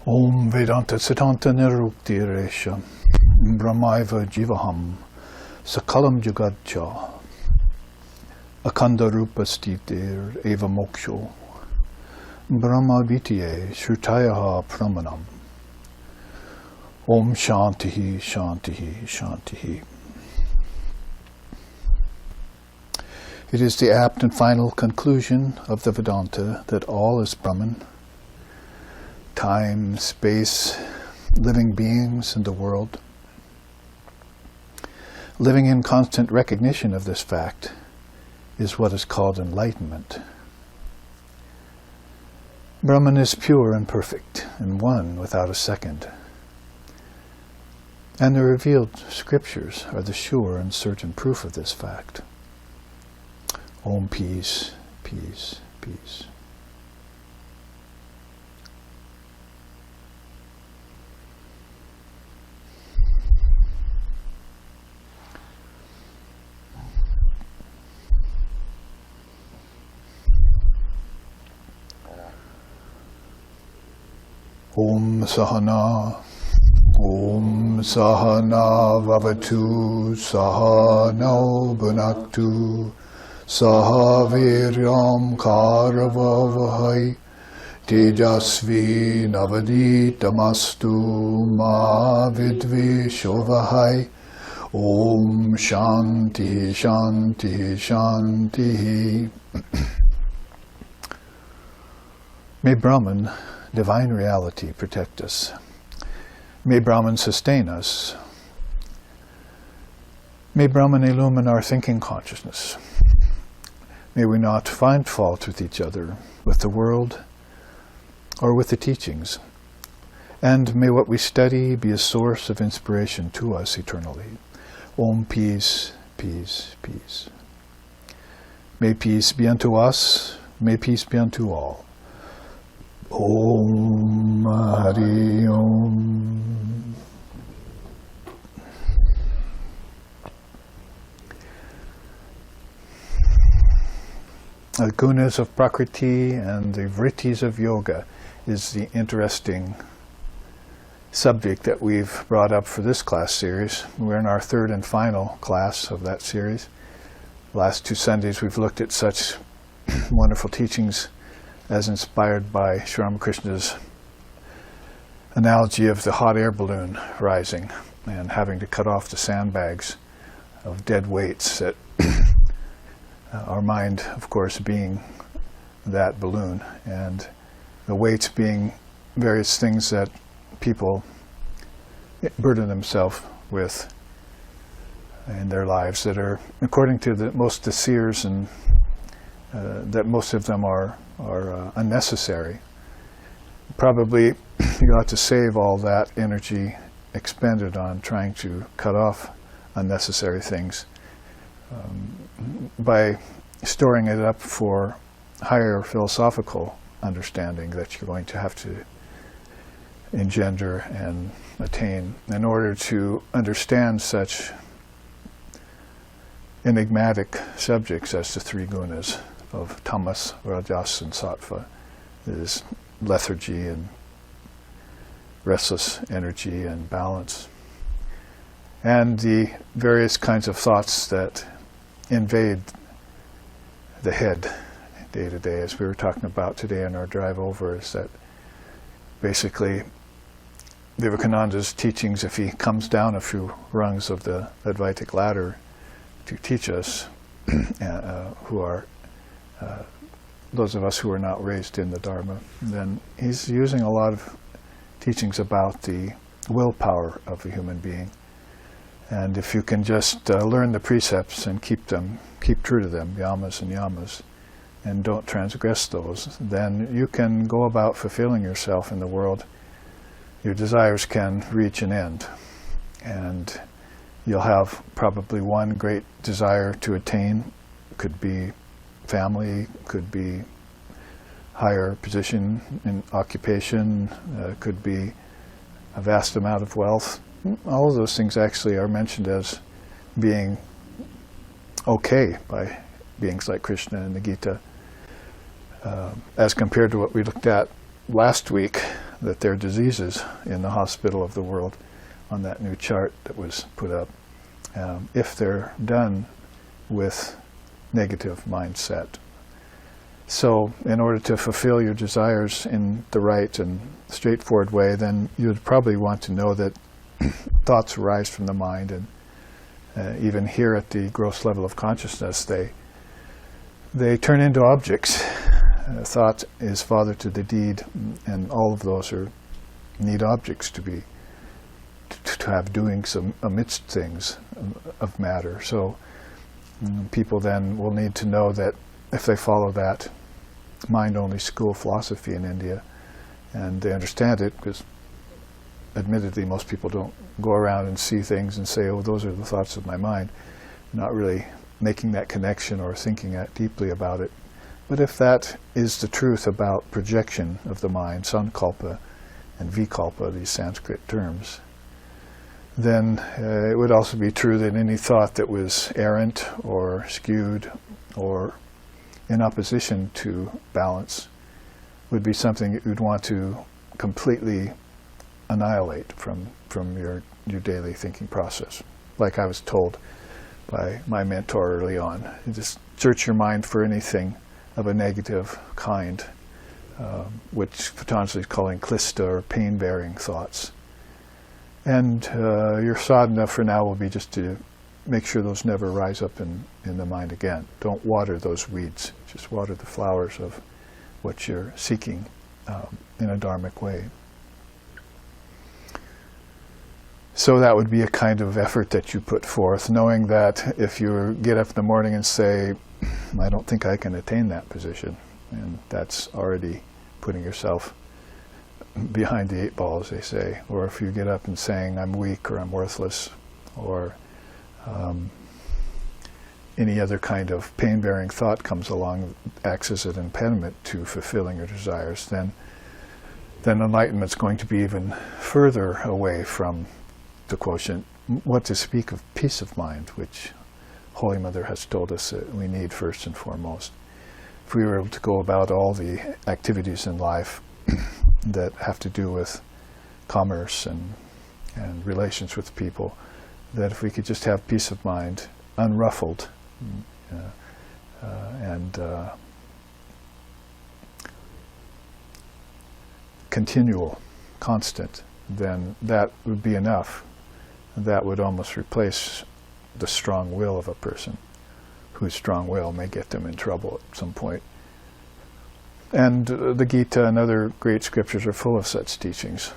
Om Vedanta Siddhanta Niruktiresha Brahmaiva Jivaham Sakalam Jagadcha Akanda Rupa Stitir Eva Moksho Brahma Vitiye Shrutayaha Pramanam Om Shantihi Shantihi Shantihi. It is the apt and final conclusion of the Vedanta that all is Brahman. Time, space, living beings in the world. Living in constant recognition of this fact is what is called enlightenment. Brahman is pure and perfect, and one without a second. And the revealed scriptures are the sure and certain proof of this fact. Om peace, peace, peace. Om Sahana, Om Sahana Vavatu, Sahano Bhunaktu, Sahaviryam Karavavahai, Tejasvi Navaditamastu, Ma Vidvishovahai, Om Shanti Shanti Shanti. May Brahman, divine reality, protect us. May Brahman sustain us. May Brahman illumine our thinking consciousness. May we not find fault with each other, with the world, or with the teachings. And may what we study be a source of inspiration to us eternally. Om peace, peace, peace. May peace be unto us, may peace be unto all. Om Hari Om. The Gunas of Prakriti and the Vrittis of Yoga is the interesting subject that we've brought up for this class series. We're in our third and final class of that series. The last 2 Sundays we've looked at such wonderful teachings as inspired by Sri Ramakrishna's analogy of the hot air balloon rising and having to cut off the sandbags of dead weights, that our mind, of course, being that balloon, and the weights being various things that people burden themselves with in their lives that are, according to most the seers, and that most of them are unnecessary. Probably you ought to save all that energy expended on trying to cut off unnecessary things by storing it up for higher philosophical understanding that you're going to have to engender and attain in order to understand such enigmatic subjects as the 3 gunas of tamas, rajas, and sattva. Is lethargy and restless energy and balance, and the various kinds of thoughts that invade the head day to day, as we were talking about today in our drive over. Is that basically Vivekananda's teachings, if he comes down a few rungs of the Advaitic ladder to teach us, who are those of us who are not raised in the Dharma, then he's using a lot of teachings about the willpower of a human being. And if you can just learn the precepts and keep true to them, yamas and yamas, and don't transgress those, then you can go about fulfilling yourself in the world. Your desires can reach an end. And you'll have probably one great desire to attain. Could be family, could be higher position in occupation, could be a vast amount of wealth. All of those things actually are mentioned as being okay by beings like Krishna in the Gita. As compared to what we looked at last week, that there are diseases in the hospital of the world on that new chart that was put up, if they're done with negative mindset. So in order to fulfill your desires in the right and straightforward way, then you'd probably want to know that thoughts arise from the mind, and even here at the gross level of consciousness, they turn into objects. Thought is father to the deed, and all of those need objects to have doings amidst things of matter. So people then will need to know that if they follow that mind-only school philosophy in India, and they understand it, because admittedly most people don't go around and see things and say, oh, those are the thoughts of my mind, not really making that connection or thinking that deeply about it. But if that is the truth about projection of the mind, sankalpa and vikalpa, these Sanskrit terms, then it would also be true that any thought that was errant or skewed or in opposition to balance would be something that you'd want to completely annihilate from your daily thinking process. Like I was told by my mentor early on, you just search your mind for anything of a negative kind, which Patanjali is calling klista, or pain-bearing thoughts. And your sadhana for now will be just to make sure those never rise up in the mind again. Don't water those weeds, just water the flowers of what you're seeking in a dharmic way. So that would be a kind of effort that you put forth, knowing that if you get up in the morning and say, I don't think I can attain that position, and that's already putting yourself behind the 8 ball, as they say. Or if you get up and saying, I'm weak, or I'm worthless, or any other kind of pain-bearing thought comes along, acts as an impediment to fulfilling your desires, then enlightenment's going to be even further away from the quotient. What to speak of peace of mind, which Holy Mother has told us that we need first and foremost. If we were able to go about all the activities in life that have to do with commerce and relations with people, that if we could just have peace of mind, unruffled, and continual, constant, then that would be enough. That would almost replace the strong will of a person, whose strong will may get them in trouble at some point. And the Gita and other great scriptures are full of such teachings.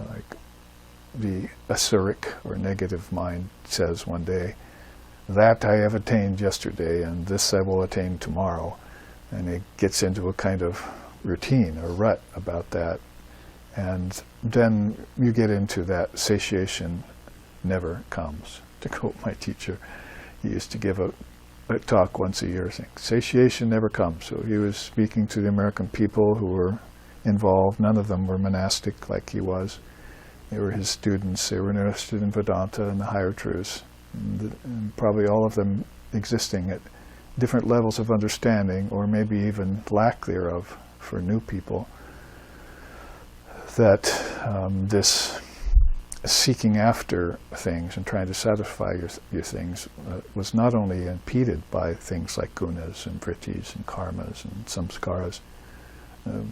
Like the asuric or negative mind says one day, that I have attained yesterday, and this I will attain tomorrow. And it gets into a kind of routine or rut about that. And then you get into that satiation never comes. To quote my teacher, he used to give a talk once a year saying, satiation never comes. So he was speaking to the American people who were involved. None of them were monastic like he was. They were his students. They were interested in Vedanta and the higher truths. And probably all of them existing at different levels of understanding, or maybe even lack thereof for new people. That this seeking after things and trying to satisfy your things was not only impeded by things like gunas and vrittis and karmas and samskaras,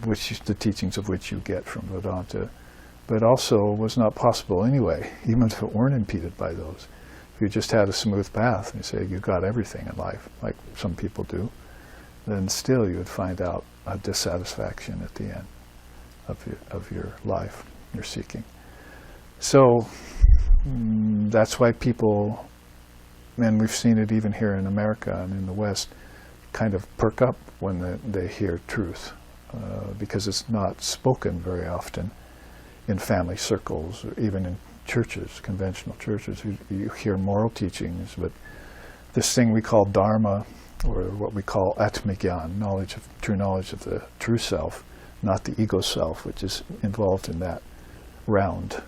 which the teachings of which you get from Vedanta, but also was not possible anyway, even if it weren't impeded by those. If you just had a smooth path and you say you got everything in life, like some people do, then still you would find out a dissatisfaction at the end of your life, your seeking. So that's why people, and we've seen it even here in America and in the West, kind of perk up when they hear truth, because it's not spoken very often in family circles, or even in churches, conventional churches. You hear moral teachings, but this thing we call dharma, or what we call atmagyan, true knowledge of the true self, not the ego self, which is involved in that round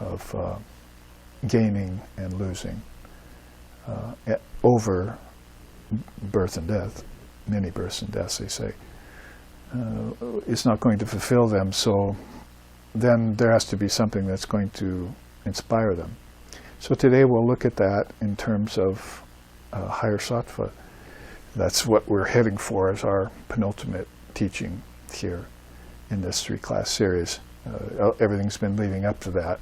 of gaining and losing over birth and death, many births and deaths, they say. It's not going to fulfill them, so then there has to be something that's going to inspire them. So today we'll look at that in terms of higher sattva. That's what we're heading for as our penultimate teaching here in this 3-class series. Everything's been leading up to that.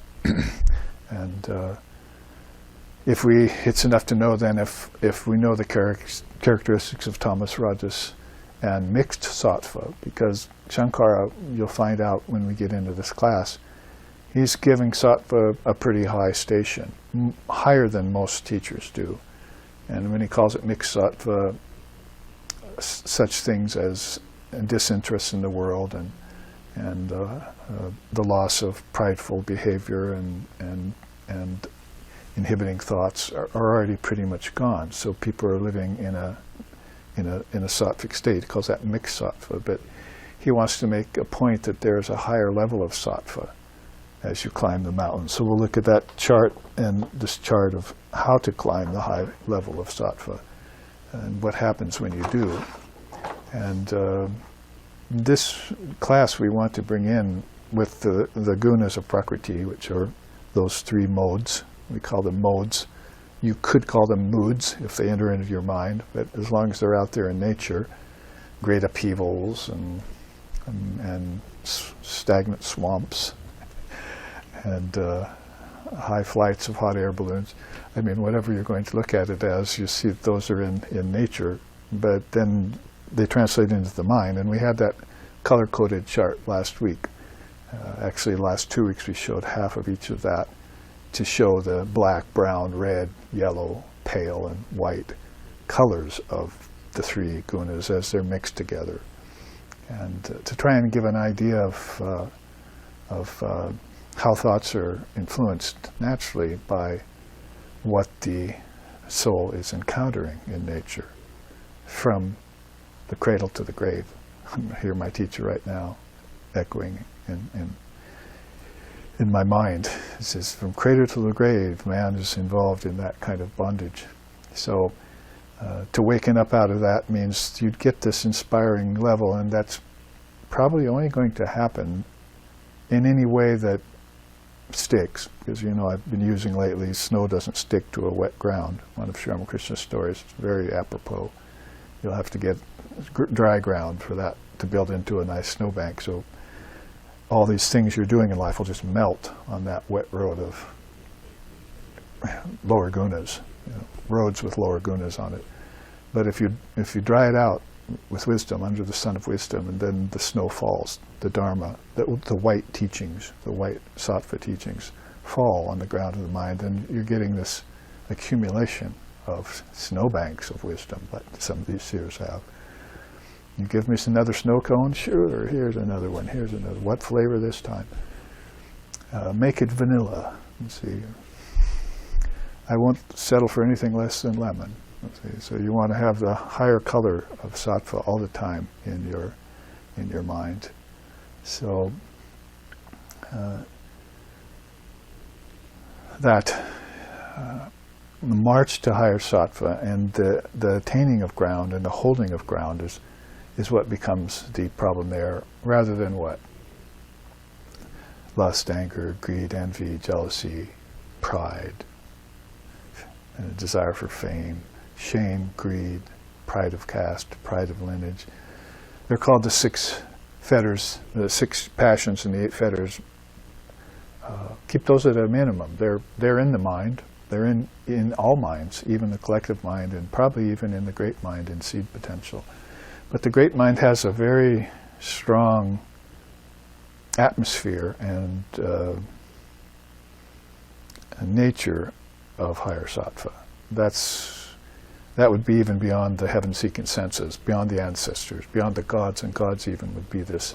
And it's enough to know then if we know the characteristics of tamas, rajas, and mixed sattva, because Shankara, you'll find out when we get into this class, he's giving sattva a pretty high station, higher than most teachers do. And when he calls it mixed sattva, such things as disinterest in the world and the loss of prideful behavior and inhibiting thoughts are already pretty much gone. So people are living in a sattvic state. He calls that mixed sattva. But he wants to make a point that there's a higher level of sattva as you climb the mountain. So we'll look at that chart and this chart of how to climb the high level of sattva and what happens when you do. And this class we want to bring in with the gunas of prakriti, which are those 3 modes. We call them modes. You could call them moods if they enter into your mind, but as long as they're out there in nature, great upheavals and stagnant swamps and high flights of hot air balloons. I mean, whatever you're going to look at it as, you see that those are in nature, but then they translate into the mind. And we had that color-coded chart last week. Actually, the last 2 weeks we showed half of each of that to show the black, brown, red, yellow, pale, and white colors of the 3 gunas as they're mixed together. And to try and give an idea of how thoughts are influenced naturally by what the soul is encountering in nature, from the cradle to the grave. I hear my teacher right now echoing in my mind. It says, from cradle to the grave, man is involved in that kind of bondage. So to waken up out of that means you'd get this inspiring level, and that's probably only going to happen in any way that sticks, because I've been using lately, snow doesn't stick to a wet ground. One of Sri Ramakrishna's stories, very apropos. You'll have to get dry ground for that to build into a nice snowbank. So all these things you're doing in life will just melt on that wet road of lower gunas, roads with lower gunas on it. But if you dry it out with wisdom, under the sun of wisdom, and then the snow falls, the dharma, the white teachings, the white sattva teachings fall on the ground of the mind, and you're getting this accumulation of snowbanks of wisdom, like some of these seers have. You give me another snow cone? Sure, here's another one, here's another. What flavor this time? Make it vanilla. Let's see. I won't settle for anything less than lemon. Let's see. So you want to have the higher color of sattva all the time in your mind. So that the march to higher sattva and the attaining of ground and the holding of ground is what becomes the problem there, rather than what? Lust, anger, greed, envy, jealousy, pride, and a desire for fame, shame, greed, pride of caste, pride of lineage. They're called the 6 fetters, the 6 passions and the 8 fetters. Keep those at a minimum. They're in the mind. They're in all minds, even the collective mind, and probably even in the great mind in seed potential. But the great mind has a very strong atmosphere and nature of higher sattva. That would be even beyond the heaven-seeking senses, beyond the ancestors, beyond the gods, and gods even would be this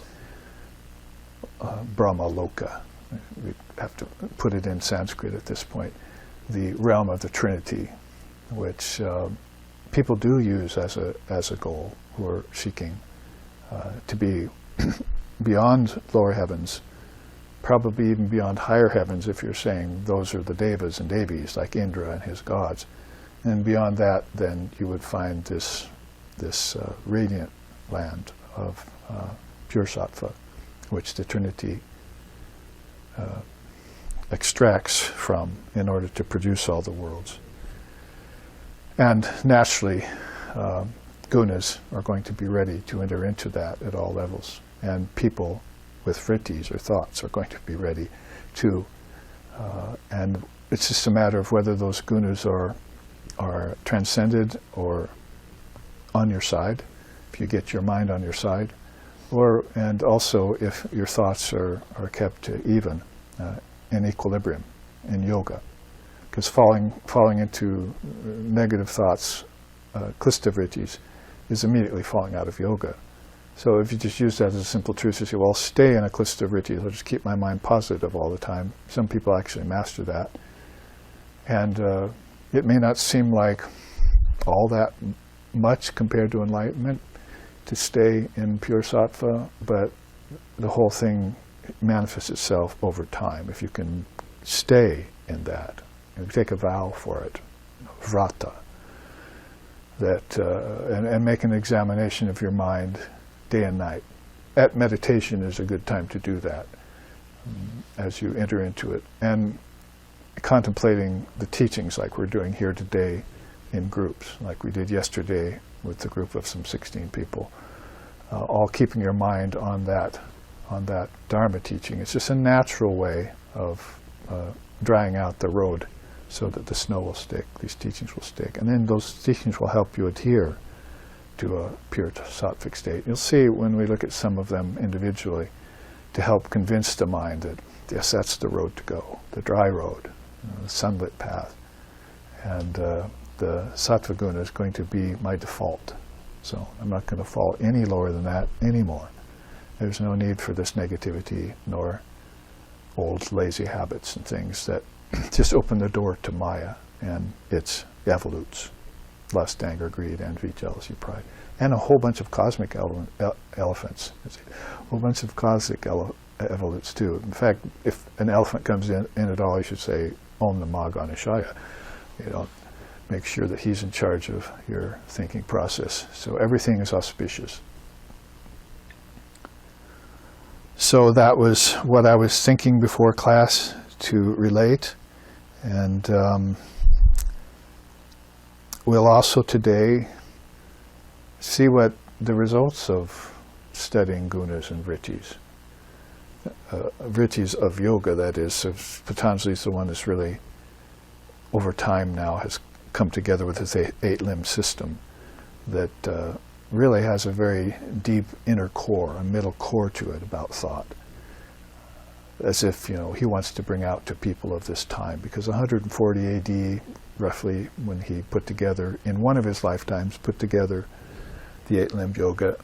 Brahma Loka. We have to put it in Sanskrit at this point. The realm of the Trinity, which people do use as a goal, who are seeking to be beyond lower heavens, probably even beyond higher heavens, if you're saying those are the devas and devis, like Indra and his gods. And beyond that, then you would find this radiant land of pure sattva, which the Trinity extracts from in order to produce all the worlds. And naturally, gunas are going to be ready to enter into that at all levels. And people with vrittis or thoughts are going to be ready too. And it's just a matter of whether those gunas are transcended or on your side, if you get your mind on your side, and also if your thoughts are kept even, in equilibrium, in yoga. Because falling into negative thoughts, klista vrittis, is immediately falling out of yoga. So if you just use that as a simple truth, you say, well, I'll stay in a klista vritti, I'll just keep my mind positive all the time. Some people actually master that. And it may not seem like all that much compared to enlightenment to stay in pure sattva, but the whole thing manifests itself over time. If you can stay in that, you take a vow for it, vrata, that, and make an examination of your mind day and night. At meditation is a good time to do that as you enter into it. And contemplating the teachings like we're doing here today in groups, like we did yesterday with the group of some 16 people, all keeping your mind on that Dharma teaching. It's just a natural way of drying out the road so that the snow will stick, these teachings will stick. And then those teachings will help you adhere to a pure sattvic state. You'll see when we look at some of them individually to help convince the mind that, yes, that's the road to go, the dry road, the sunlit path. And the sattva guna is going to be my default. So I'm not going to fall any lower than that anymore. There's no need for this negativity nor old lazy habits and things that just open the door to Maya and its evolutes. Lust, anger, greed, envy, jealousy, pride. And a whole bunch of cosmic elephants. A whole bunch of cosmic evolutes too. In fact, if an elephant comes in at all, you should say, Om Namah Ganeshaya. You know, make sure that he's in charge of your thinking process. So everything is auspicious. So that was what I was thinking before class to relate. And we'll also today see what the results of studying gunas and vrittis. Vrittis of yoga, that is. So Patanjali is the one that's really, over time now, has come together with his eight-limb system that really has a very deep inner core, a middle core to it about thought. As if, you know, he wants to bring out to people of this time, because 140 AD, roughly, when he put together, in one of his lifetimes, put together the eight-limb yoga,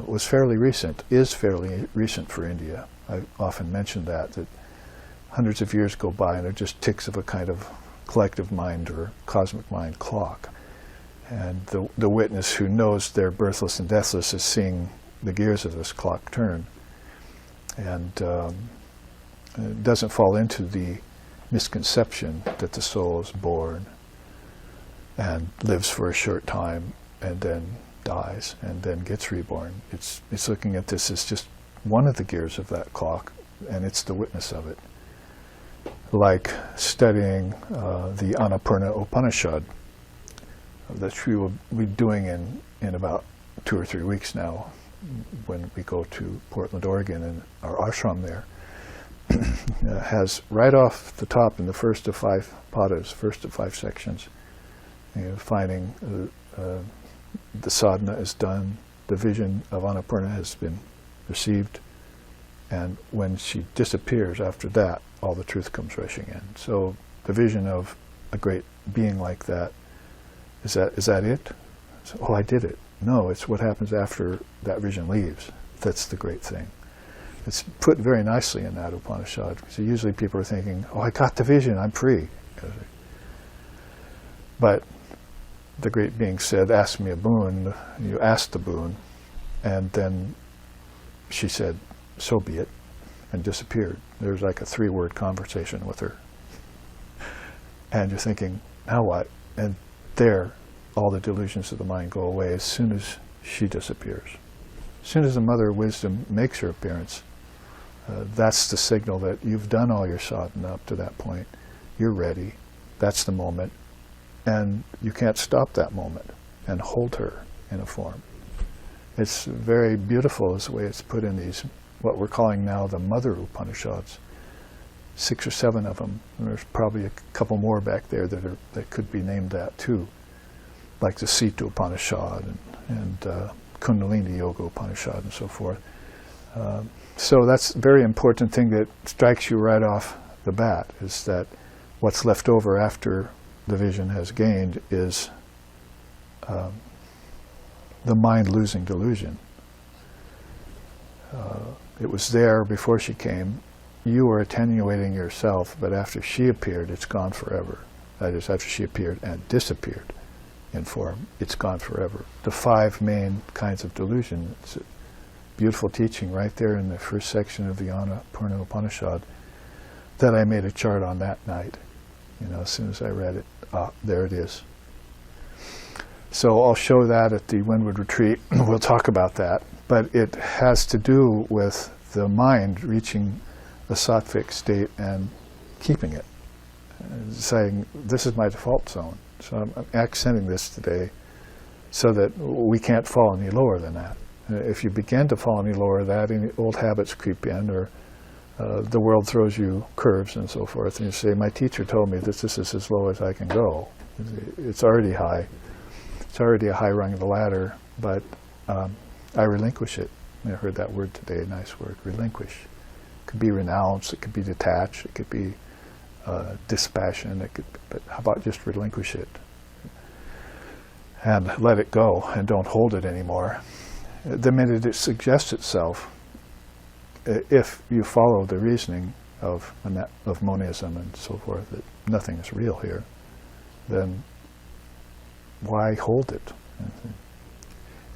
was fairly recent, is fairly recent for India. I often mention that hundreds of years go by and they're just ticks of a kind of collective mind or cosmic mind clock. And the witness who knows they're birthless and deathless is seeing the gears of this clock turn. And doesn't fall into the misconception that the soul is born and lives for a short time and then dies and then gets reborn. It's looking at this as just one of the gears of that clock, and it's the witness of it. Like studying the Annapurna Upanishad that we will be doing in about 2 or 3 weeks now when we go to Portland, Oregon, and our ashram there. Has right off the top in the first of 5 padas, first of 5 sections, finding the sadhana is done, the vision of Annapurna has been received, and when she disappears after that, all the truth comes rushing in. So the vision of a great being like that, is that it? So, oh, I did it. No, it's what happens after that vision leaves. That's the great thing. It's put very nicely in that Upanishad. So usually people are thinking, oh, I got the vision, I'm free. But the great being said, ask me a boon. You asked the boon, and then she said, so be it, and disappeared. There's like a 3-word conversation with her. And you're thinking, now what? And there, all the delusions of the mind go away as soon as she disappears. As soon as the Mother of Wisdom makes her appearance, That's the signal that you've done all your sadhana up to that point. You're ready. That's the moment. And you can't stop that moment and hold her in a form. It's very beautiful is the way it's put in these, what we're calling now the Mother Upanishads. 6 or 7 of them. And there's probably a couple more back there that could be named that too. Like the Sita Upanishad and Kundalini Yoga Upanishad and so forth. So that's a very important thing that strikes you right off the bat, is that what's left over after the vision has gained is the mind losing delusion. It was there before she came. You were attenuating yourself, but after she appeared, it's gone forever. That is, after she appeared and disappeared in form, it's gone forever. The 5 main kinds of delusion. It's a beautiful teaching right there in the first section of the Annapurna Upanishad that I made a chart on that night. As soon as I read it, there it is. So I'll show that at the Windward Retreat. We'll talk about that. But it has to do with the mind reaching a sattvic state and keeping it. Saying, this is my default zone. So I'm accenting this today so that we can't fall any lower than that. If you begin to fall any lower than that, any old habits creep in, or the world throws you curves and so forth, and you say, my teacher told me that this is as low as I can go. It's already high. It's already a high rung of the ladder, but I relinquish it. I heard that word today, a nice word, relinquish. It could be renounce, it could be detach, it could be dispassion, but how about just relinquish it and let it go and don't hold it anymore. The minute it suggests itself, if you follow the reasoning of monism and so forth, that nothing is real here, then why hold it?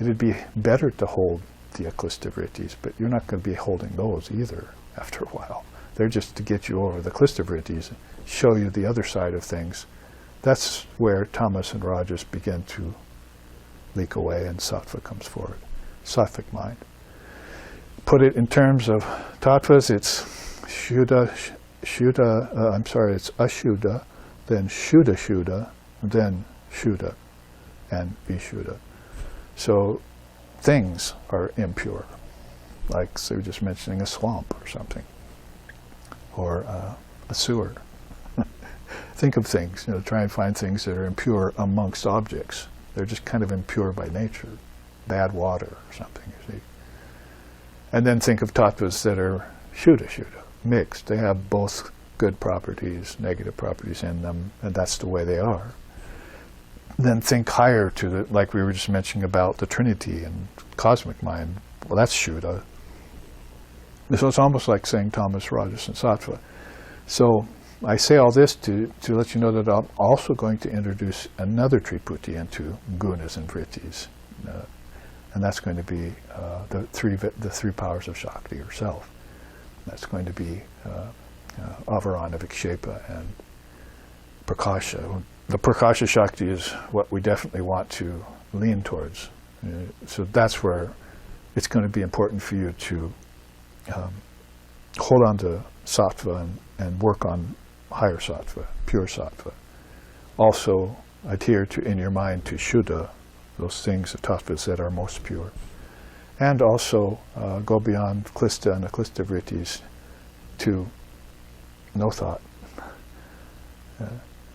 It'd be better to hold the Klista Vrittis, but you're not going to be holding those either after a while. They're just to get you over the Klista Vrittis and show you the other side of things. That's where tamas and rajas begin to leak away and sattva comes forward. Sattvic mind. Put it in terms of tattvas, it's it's ashuddha, then shuddha, then shuddha, and vishuddha. So things are impure, like so we're just mentioning a swamp or something, or a sewer. Think of things, try and find things that are impure amongst objects. They're just kind of impure by nature. Bad water or something, you see. And then think of tattvas that are shuddha, mixed. They have both good properties, negative properties in them, and that's the way they are. Then think higher to the, like we were just mentioning about the Trinity and cosmic mind. Well, that's shuddha. So it's almost like saying tamas, rajas, and sattva. So I say all this to let you know that I'm also going to introduce another triputi into Gunas and Vrittis. And that's going to be the three powers of Shakti herself. That's going to be Avarana, Vikshepa, and Prakasha. The Prakasha Shakti is what we definitely want to lean towards. So that's where it's going to be important for you to hold on to sattva and work on higher sattva, pure sattva. Also adhere to, in your mind, to shuddha, those things, the tattvas that are most pure. And also go beyond klista and the klista vrittis to no thought.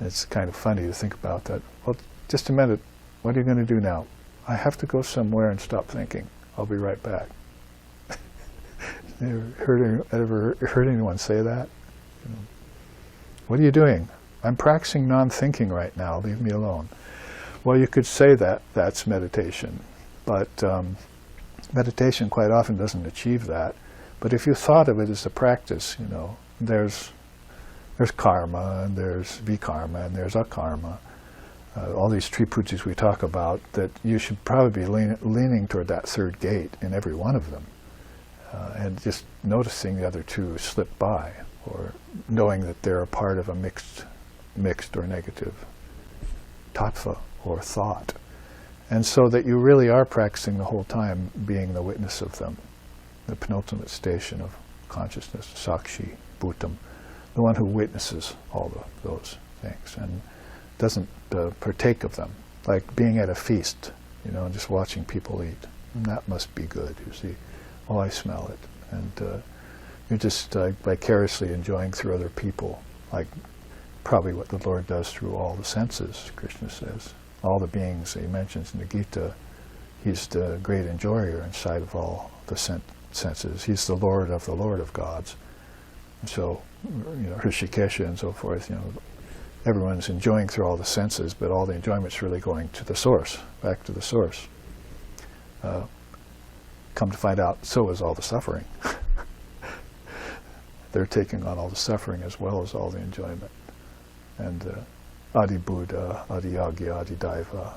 It's kind of funny to think about that. Well, just a minute, what are you going to do now? I have to go somewhere and stop thinking. I'll be right back. Ever heard anyone say that? What are you doing? I'm practicing non-thinking right now. Leave me alone. Well, you could say that that's meditation, but meditation quite often doesn't achieve that. But if you thought of it as a practice, there's karma, and there's vikarma, and there's akarma. All these triputis we talk about, that you should probably be leaning toward that third gate in every one of them. And just noticing the other two slip by, or knowing that they're a part of a mixed or negative tattva or thought. And so that you really are practicing the whole time being the witness of them, the penultimate station of consciousness, Sakshi, Bhutam, the one who witnesses all those things and doesn't partake of them, like being at a feast, and just watching people eat. And that must be good, you see. Oh, I smell it. And you're just vicariously enjoying through other people, like probably what the Lord does through all the senses, Krishna says. All the beings that he mentions in the Gita, he's the great enjoyer inside of all the senses. He's the Lord of gods. And so, Hrishikesha and so forth, everyone's enjoying through all the senses, but all the enjoyment's really going to the source, back to the source. Come to find out, so is all the suffering. They're taking on all the suffering as well as all the enjoyment. And Adi Buddha, Adi Yagya, Adi Daiva,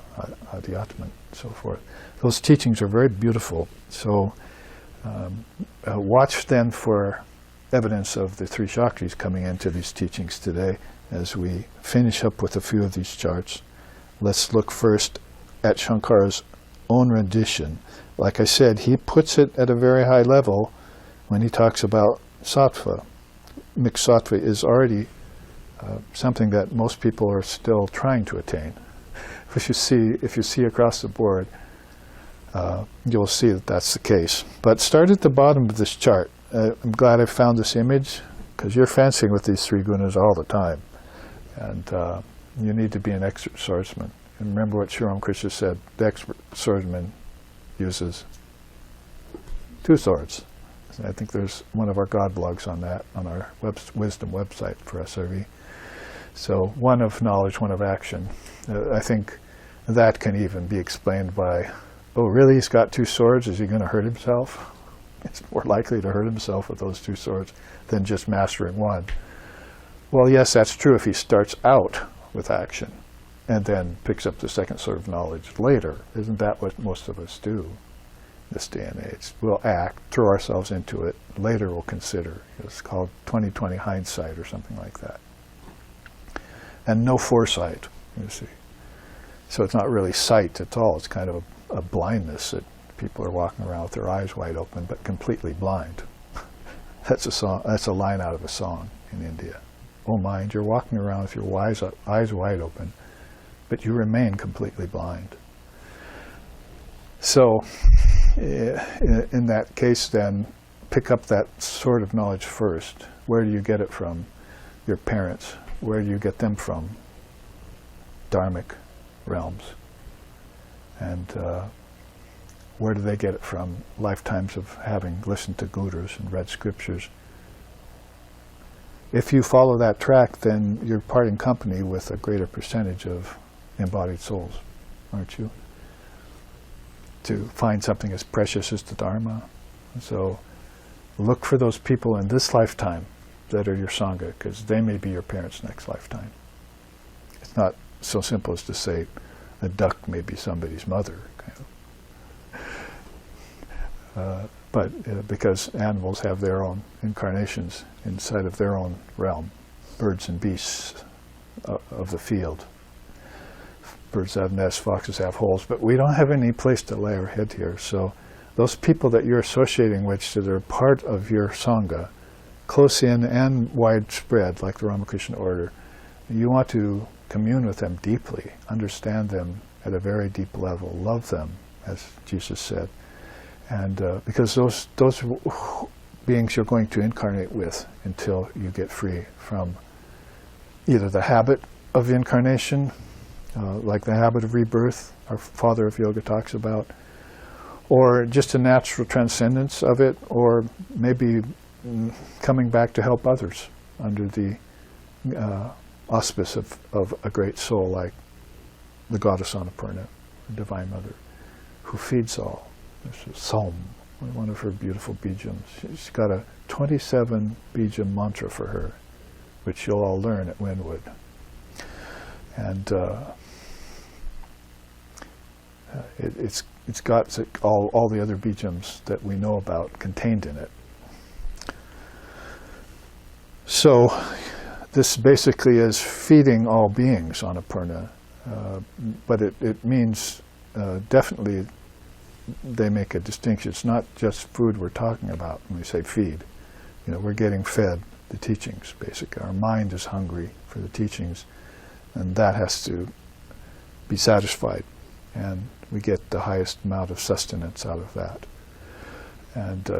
Adi Atman, and so forth. Those teachings are very beautiful. So watch then for evidence of the three Shaktis coming into these teachings today as we finish up with a few of these charts. Let's look first at Shankara's own rendition. Like I said, he puts it at a very high level when he talks about Sattva. Mixed Sattva is already something that most people are still trying to attain. If you see across the board, you'll see that that's the case. But start at the bottom of this chart. I'm glad I found this image, because you're fencing with these three gunas all the time. And you need to be an expert swordsman. And remember what Sri Ramakrishna said, the expert swordsman uses two swords. I think there's one of our God blogs on that, on our wisdom website for SRV. So one of knowledge, one of action. I think that can even be explained by, oh really, he's got two swords, is he going to hurt himself? It's more likely to hurt himself with those two swords than just mastering one. Well, yes, that's true if he starts out with action and then picks up the second sword of knowledge later. Isn't that what most of us do this day and age? We'll act, throw ourselves into it, later we'll consider. It's called 20/20 hindsight or something like that. And no foresight, you see. So it's not really sight at all. It's kind of a blindness that people are walking around with their eyes wide open but completely blind. That's a line out of a song in India. Oh mind, you're walking around with your eyes wide open, but you remain completely blind. So in that case then, pick up that sword of knowledge first. Where do you get it from? Your parents. Where do you get them from? Dharmic realms. And where do they get it from? Lifetimes of having listened to gurus and read scriptures. If you follow that track, then you're parting company with a greater percentage of embodied souls, aren't you? To find something as precious as the Dharma. So look for those people in this lifetime that are your Sangha, because they may be your parents next lifetime. It's not so simple as to say a duck may be somebody's mother, kind of. But because animals have their own incarnations inside of their own realm, birds and beasts of the field. Birds have nests, foxes have holes, but we don't have any place to lay our head here. So those people that you're associating with that are part of your Sangha, close in and widespread, like the Ramakrishna order, you want to commune with them deeply, understand them at a very deep level, love them, as Jesus said. And because those beings you're going to incarnate with until you get free from either the habit of incarnation, like the habit of rebirth, our father of yoga talks about, or just a natural transcendence of it, or maybe coming back to help others under the auspice of a great soul like the goddess Annapurna, the Divine Mother, who feeds all. This is Som, one of her beautiful bijams. She's got a 27 bijam mantra for her, which you'll all learn at Wynwood. And it's got all the other bijams that we know about contained in it. So this basically is feeding all beings on Annapurna, but it means definitely they make a distinction. It's not just food we're talking about when we say feed. we're getting fed the teachings, basically. Our mind is hungry for the teachings, and that has to be satisfied. And we get the highest amount of sustenance out of that. And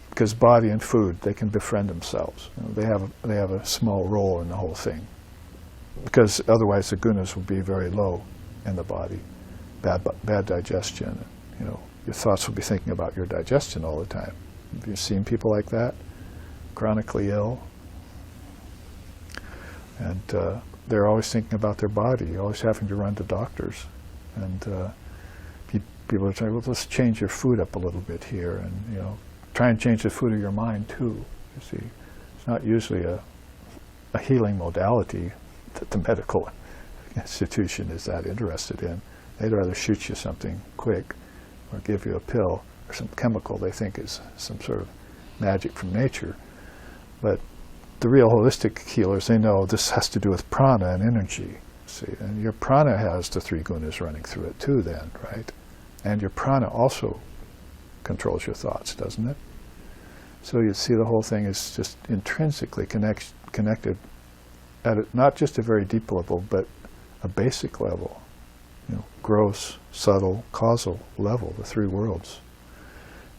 because body and food, they can befriend themselves. They have a small role in the whole thing. Because otherwise the gunas will be very low in the body. Bad digestion. Your thoughts will be thinking about your digestion all the time. Have you seen people like that? Chronically ill. And they're always thinking about their body, always having to run to doctors. And people are saying, well, let's change your food up a little bit here, and try and change the food of your mind too. You see, it's not usually a healing modality that the medical institution is that interested in. They'd rather shoot you something quick, or give you a pill or some chemical they think is some sort of magic from nature. But the real holistic healers, they know this has to do with prana and energy. See, and your prana has the 3 gunas running through it too then, right? And your prana also controls your thoughts, doesn't it? So you see the whole thing is just intrinsically connected at not just a very deep level, but a basic level, gross, subtle, causal level, the 3 worlds.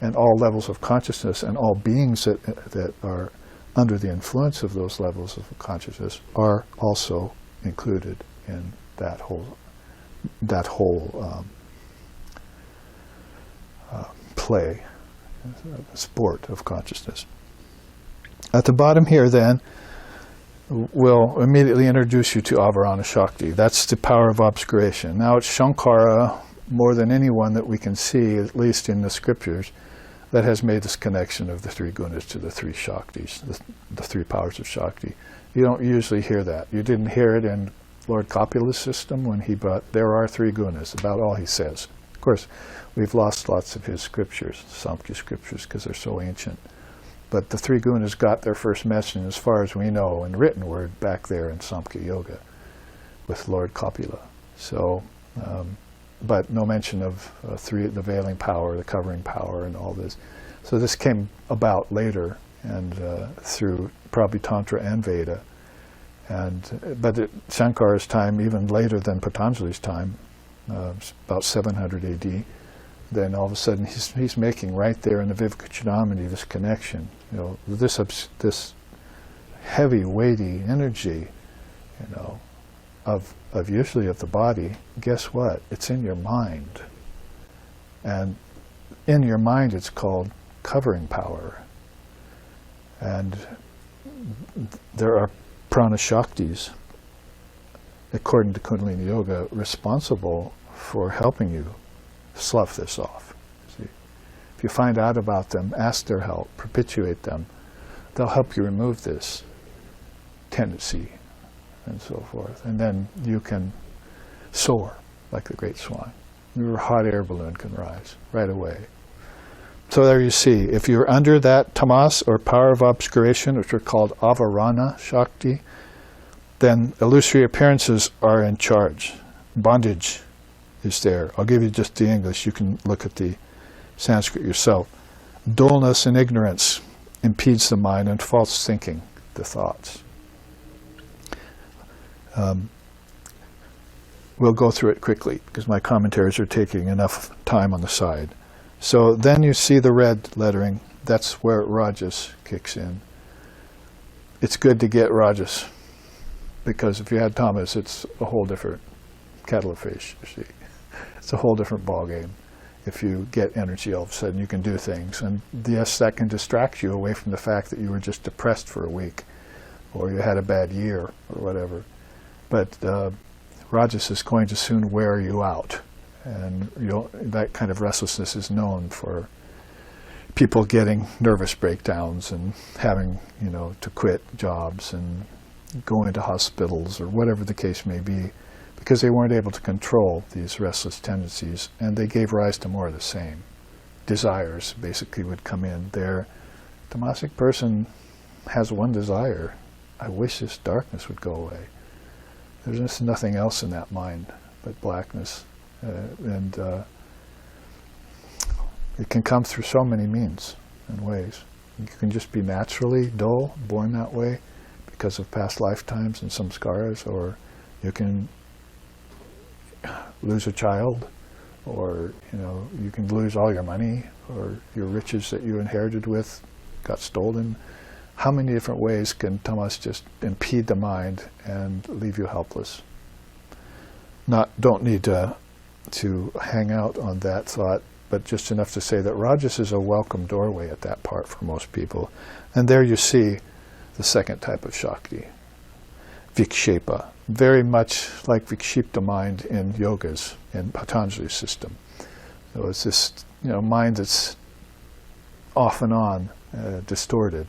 And all levels of consciousness and all beings that are under the influence of those levels of consciousness are also included in that whole play, sport of consciousness. At the bottom here, then, we'll immediately introduce you to Avarana Shakti. That's the power of obscuration. Now, it's Shankara, more than anyone that we can see, at least in the scriptures, that has made this connection of the 3 gunas to the 3 Shaktis, the 3 powers of Shakti. You don't usually hear that. You didn't hear it in Lord Copula's system when he brought, there are 3 gunas, about all he says. Of course, we've lost lots of his scriptures, Samkhya scriptures, because they're so ancient. But the 3 gunas got their first message, as far as we know, in written word back there in Samkhya Yoga with Lord Copula. So, but no mention of the veiling power, the covering power, and all this. So this came about later, and through probably Tantra and Veda. But at Shankara's time, even later than Patanjali's time, about 700 AD, then all of a sudden he's making right there in the Vivekachudamani this connection. This heavy, weighty energy, of usually of the body. Guess what? It's in your mind, and in your mind it's called covering power. And there are prana shaktis, according to Kundalini Yoga, responsible for helping you slough this off. See? If you find out about them, ask their help, perpetuate them, they'll help you remove this tendency and so forth. And then you can soar like the great swan. Your hot air balloon can rise right away. So there you see, if you're under that tamas or power of obscuration, which are called avarana shakti, then illusory appearances are in charge. Bondage is there. I'll give you just the English. You can look at the Sanskrit yourself. Dullness and ignorance impedes the mind, and false thinking, the thoughts. We'll go through it quickly because my commentaries are taking enough time on the side. So then you see the red lettering. That's where Rajas kicks in. It's good to get Rajas, because if you had Tamas, it's a whole different kettle of fish, you see. It's a whole different ballgame. If you get energy, all of a sudden you can do things. And yes, that can distract you away from the fact that you were just depressed for a week, or you had a bad year, or whatever. But Rajas is going to soon wear you out. And that kind of restlessness is known for people getting nervous breakdowns and having, to quit jobs and go into hospitals or whatever the case may be, because they weren't able to control these restless tendencies, and they gave rise to more of the same. Desires basically would come in. The tamasic person has one desire: I wish this darkness would go away. There's just nothing else in that mind but blackness. It can come through so many means and ways. You can just be naturally dull, born that way because of past lifetimes and some scars, or you can lose a child, or you can lose all your money, or your riches that you inherited with got stolen. How many different ways can tamas just impede the mind and leave you helpless? Don't need to hang out on that thought, but just enough to say that rajas is a welcome doorway at that part for most people. And there you see the second type of Shakti, vikshepa, very much like vikshipta mind in yogas, in Patanjali's system. So it's this mind that's off and on, distorted.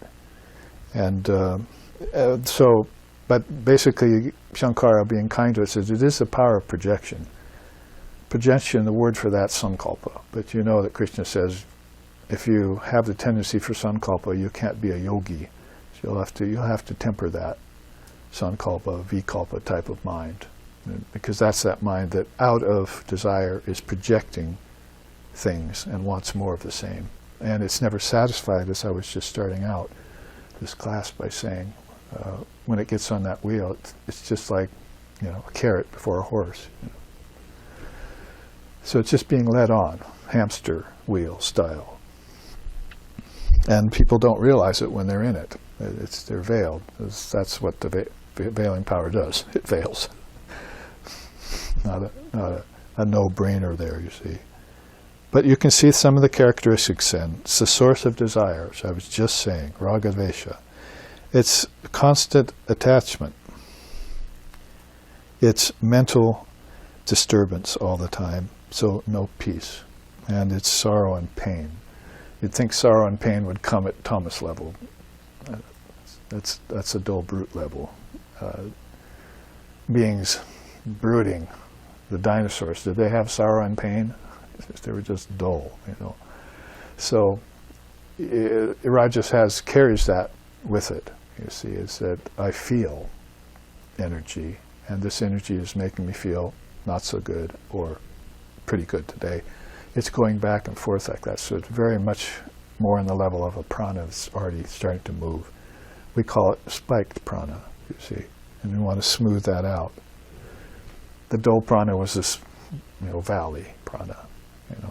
And but basically Shankara, being kind to it, says it is the power of projection. Projection, the word for that, sankalpa. But you know that Krishna says if you have the tendency for sankalpa, you can't be a yogi. So you'll have to temper that sankalpa, vikalpa type of mind. Because that's that mind that out of desire is projecting things and wants more of the same. And it's never satisfied, as I was just starting out this class by saying, when it gets on that wheel, it's just like a carrot before a horse. So it's just being led on, hamster wheel style. And people don't realize it when they're in it. They're veiled. That's what the veiling power does. It veils. Not a no-brainer there, you see. But you can see some of the characteristics then. It's the source of desire, as I was just saying, Ragavesha. It's constant attachment. It's mental disturbance all the time, so no peace. And it's sorrow and pain. You'd think sorrow and pain would come at tamas level. That's a dull brute level. Beings brooding, the dinosaurs, did they have sorrow and pain? They were just dull, So Rajas carries that with it. You see, is that I feel energy, and this energy is making me feel not so good or pretty good today. It's going back and forth like that. So it's very much more on the level of a prana that's already starting to move. We call it spiked prana, you see, and we want to smooth that out. The dull prana was this, valley prana.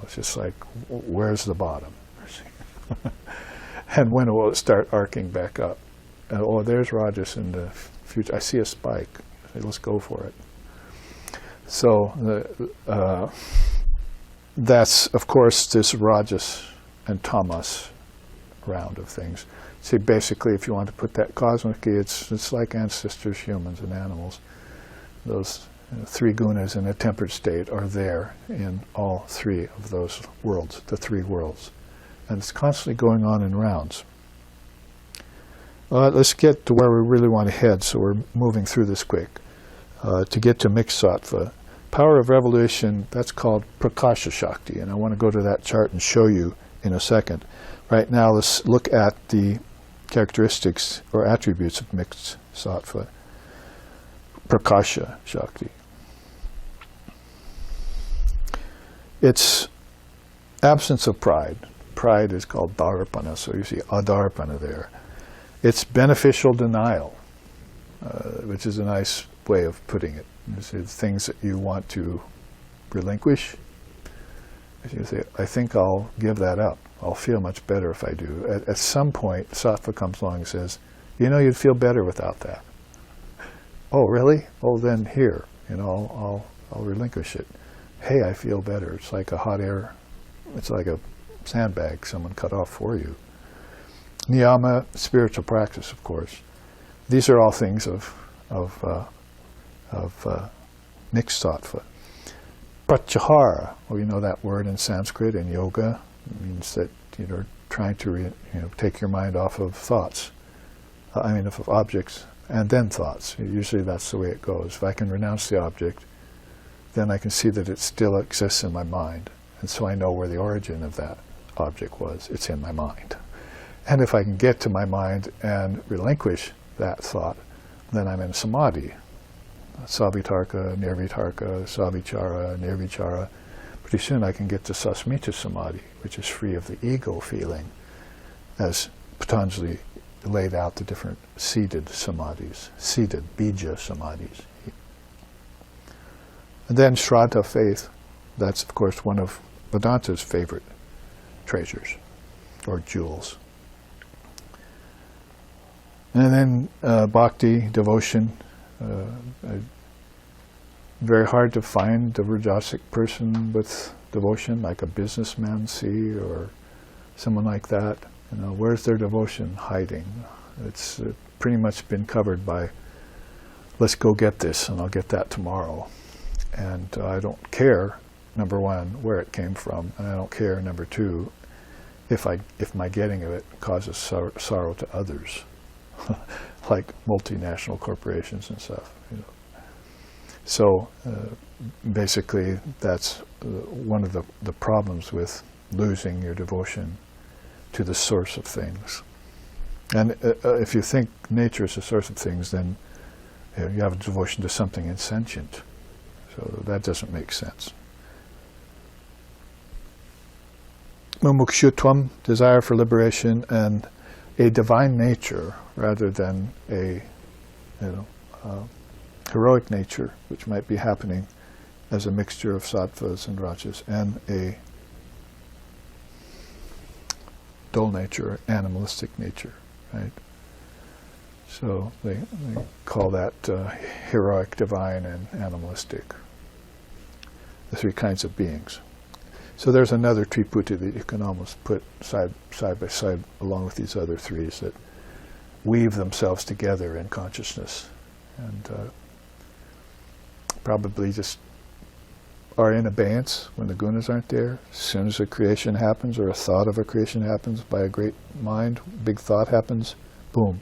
It's just like, where's the bottom? And when will it start arcing back up? Oh, there's Rajas in the future. I see a spike. Let's go for it. So that's, of course, this Rajas and Tamas round of things. See, basically, if you want to put that cosmically, it's like ancestors, humans, and animals. Those three gunas in a tempered state are there in all three of those worlds, the three worlds. And it's constantly going on in rounds. Let's get to where we really want to head, so we're moving through this quick. To get to mixed sattva. Power of revelation, that's called prakasha shakti, and I want to go to that chart and show you in a second. Right now, let's look at the characteristics or attributes of mixed sattva. Prakasha shakti. It's absence of pride. Pride is called dharpana, so you see adarpana there. It's beneficial denial, which is a nice way of putting it. You see, the things that you want to relinquish, you say, I think I'll give that up. I'll feel much better if I do. At some point, Sattva comes along and says, you'd feel better without that. Oh, really? Oh, then here, I'll relinquish it. Hey, I feel better. It's like a hot air, it's like a sandbag someone cut off for you. Niyama, spiritual practice, of course. These are all things of mixed sattva. Pratyahara, you know that word in Sanskrit, in yoga. It means that you're trying to take your mind off of thoughts. Of objects and then thoughts. Usually that's the way it goes. If I can renounce the object, then I can see that it still exists in my mind. And so I know where the origin of that object was. It's in my mind. And if I can get to my mind and relinquish that thought, then I'm in samadhi. Savitarka, nirvitarka, savichara, nirvichara. Pretty soon I can get to sasmita samadhi, which is free of the ego feeling, as Patanjali laid out the different seated samadhis, seated bija samadhis. And then Shraddha, faith, that's of course one of Vedanta's favorite treasures, or jewels. And then bhakti, devotion. Very hard to find a Rajasic person with devotion, like a businessman, see, or someone like that. You know, where's their devotion hiding? It's pretty much been covered by, let's go get this and I'll get that tomorrow. And I don't care, number one, where it came from, and I don't care, number two, if my getting of it causes sorrow to others, like multinational corporations and stuff. You know. So basically, that's one of the problems with losing your devotion to the source of things. And if you think nature is the source of things, then you have a devotion to something insentient. So that doesn't make sense. Mumukshutvam, desire for liberation, and a divine nature rather than a heroic nature, which might be happening as a mixture of sattvas and rajas, and a dull nature, animalistic nature, right? So they call that heroic, divine, and animalistic, the three kinds of beings. So there's another triputi that you can almost put side by side along with these other threes that weave themselves together in consciousness, and probably just are in abeyance when the gunas aren't there. As soon as a creation happens, or a thought of a creation happens by a great mind, big thought happens, boom,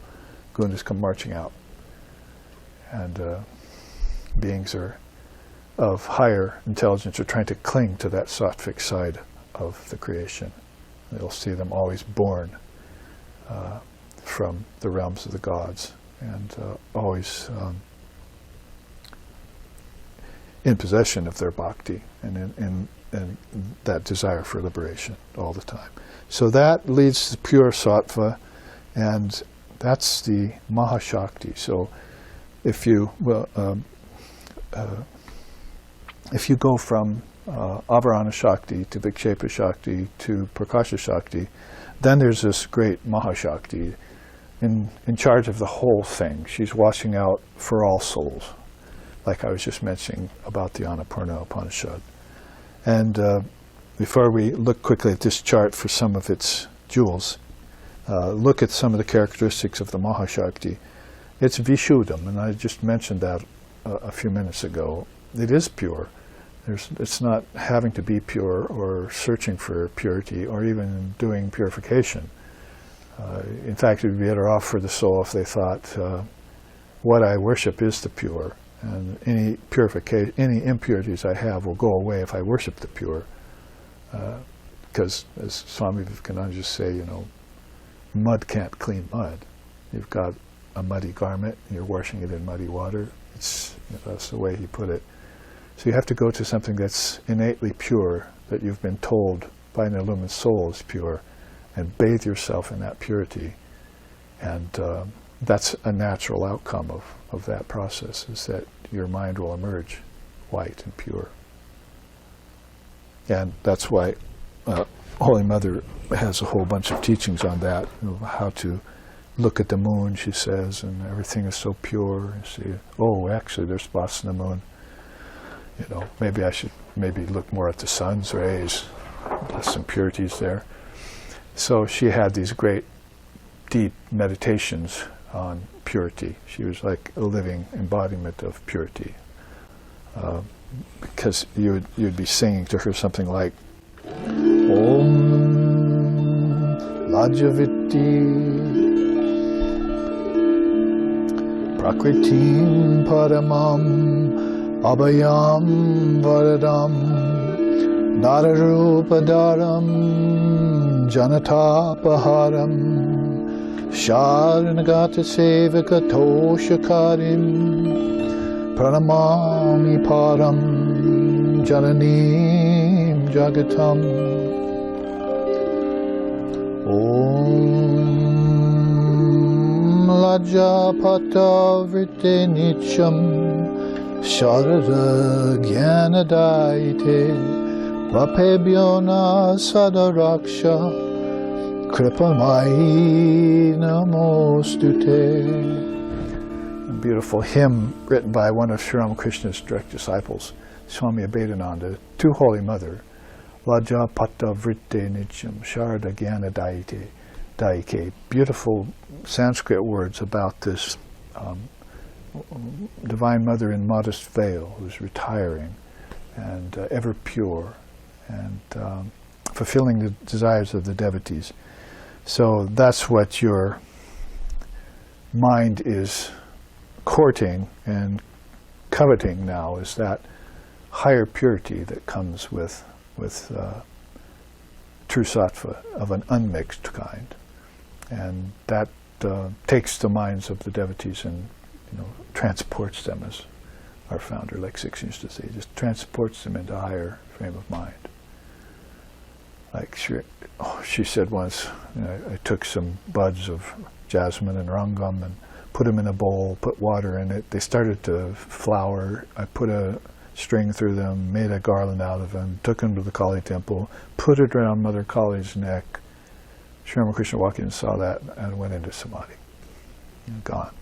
gunas come marching out. And beings of higher intelligence are trying to cling to that sattvic side of the creation. You'll see them always born from the realms of the gods, and always in possession of their bhakti and in that desire for liberation all the time. So that leads to pure sattva, and that's the Mahashakti. So if you go from Avarana Shakti to Vikshepa Shakti to Prakasha Shakti, then there's this great Mahashakti in charge of the whole thing. She's watching out for all souls, like I was just mentioning about the Annapurna Upanishad. And before we look quickly at this chart for some of its jewels, look at some of the characteristics of the Mahashakti. It's Vishuddham, and I just mentioned that a few minutes ago. It is pure. It's not having to be pure or searching for purity or even doing purification. In fact, it would be better off for the soul if they thought, what I worship is the pure, and any purification, any impurities I have will go away if I worship the pure. Because, as Swami Vivekananda just say, you know, mud can't clean mud. You've got a muddy garment, and you're washing it in muddy water. That's the way he put it. So you have to go to something that's innately pure, that you've been told by an illumined soul is pure, and bathe yourself in that purity. And that's a natural outcome of that process, is that your mind will emerge white and pure. And that's why Holy Mother has a whole bunch of teachings on that, you know, how to look at the moon, she says, and everything is so pure. And see, oh, actually, there's spots in the moon. You know, maybe I should look more at the sun's rays. There's some purities there. So she had these great, deep meditations on purity. She was like a living embodiment of purity. Because you'd be singing to her something like, Om Lajaviti Prakritim Paramam Abhayam Varadam Nararupadaram Janatapaharam Sharanagata Sevaka Toshakarim Pranamami Param Jananim Jagatam Om Raja Pata Vritti Nityam Sharada Jnanadaite Vapebhyona Sadaraksha Kripamai Namostute. A beautiful hymn written by one of Sri Ramakrishna's direct disciples, Swami Abhedananda, to Holy Mother. Raja Pata Vritti Nityam Sharada Jnanadaite. Beautiful Sanskrit words about this Divine Mother in modest veil, who's retiring and ever pure and fulfilling the desires of the devotees. So that's what your mind is courting and coveting now, is that higher purity that comes with true sattva of an unmixed kind. And that takes the minds of the devotees and transports them, as our founder, like Six used to say, just transports them into a higher frame of mind. Like she said once, I took some buds of jasmine and rangam and put them in a bowl, put water in it. They started to flower. I put a string through them, made a garland out of them, took them to the Kali temple, put it around Mother Kali's neck. Sri Ramakrishna walked in and saw that and went into Samadhi. Gone.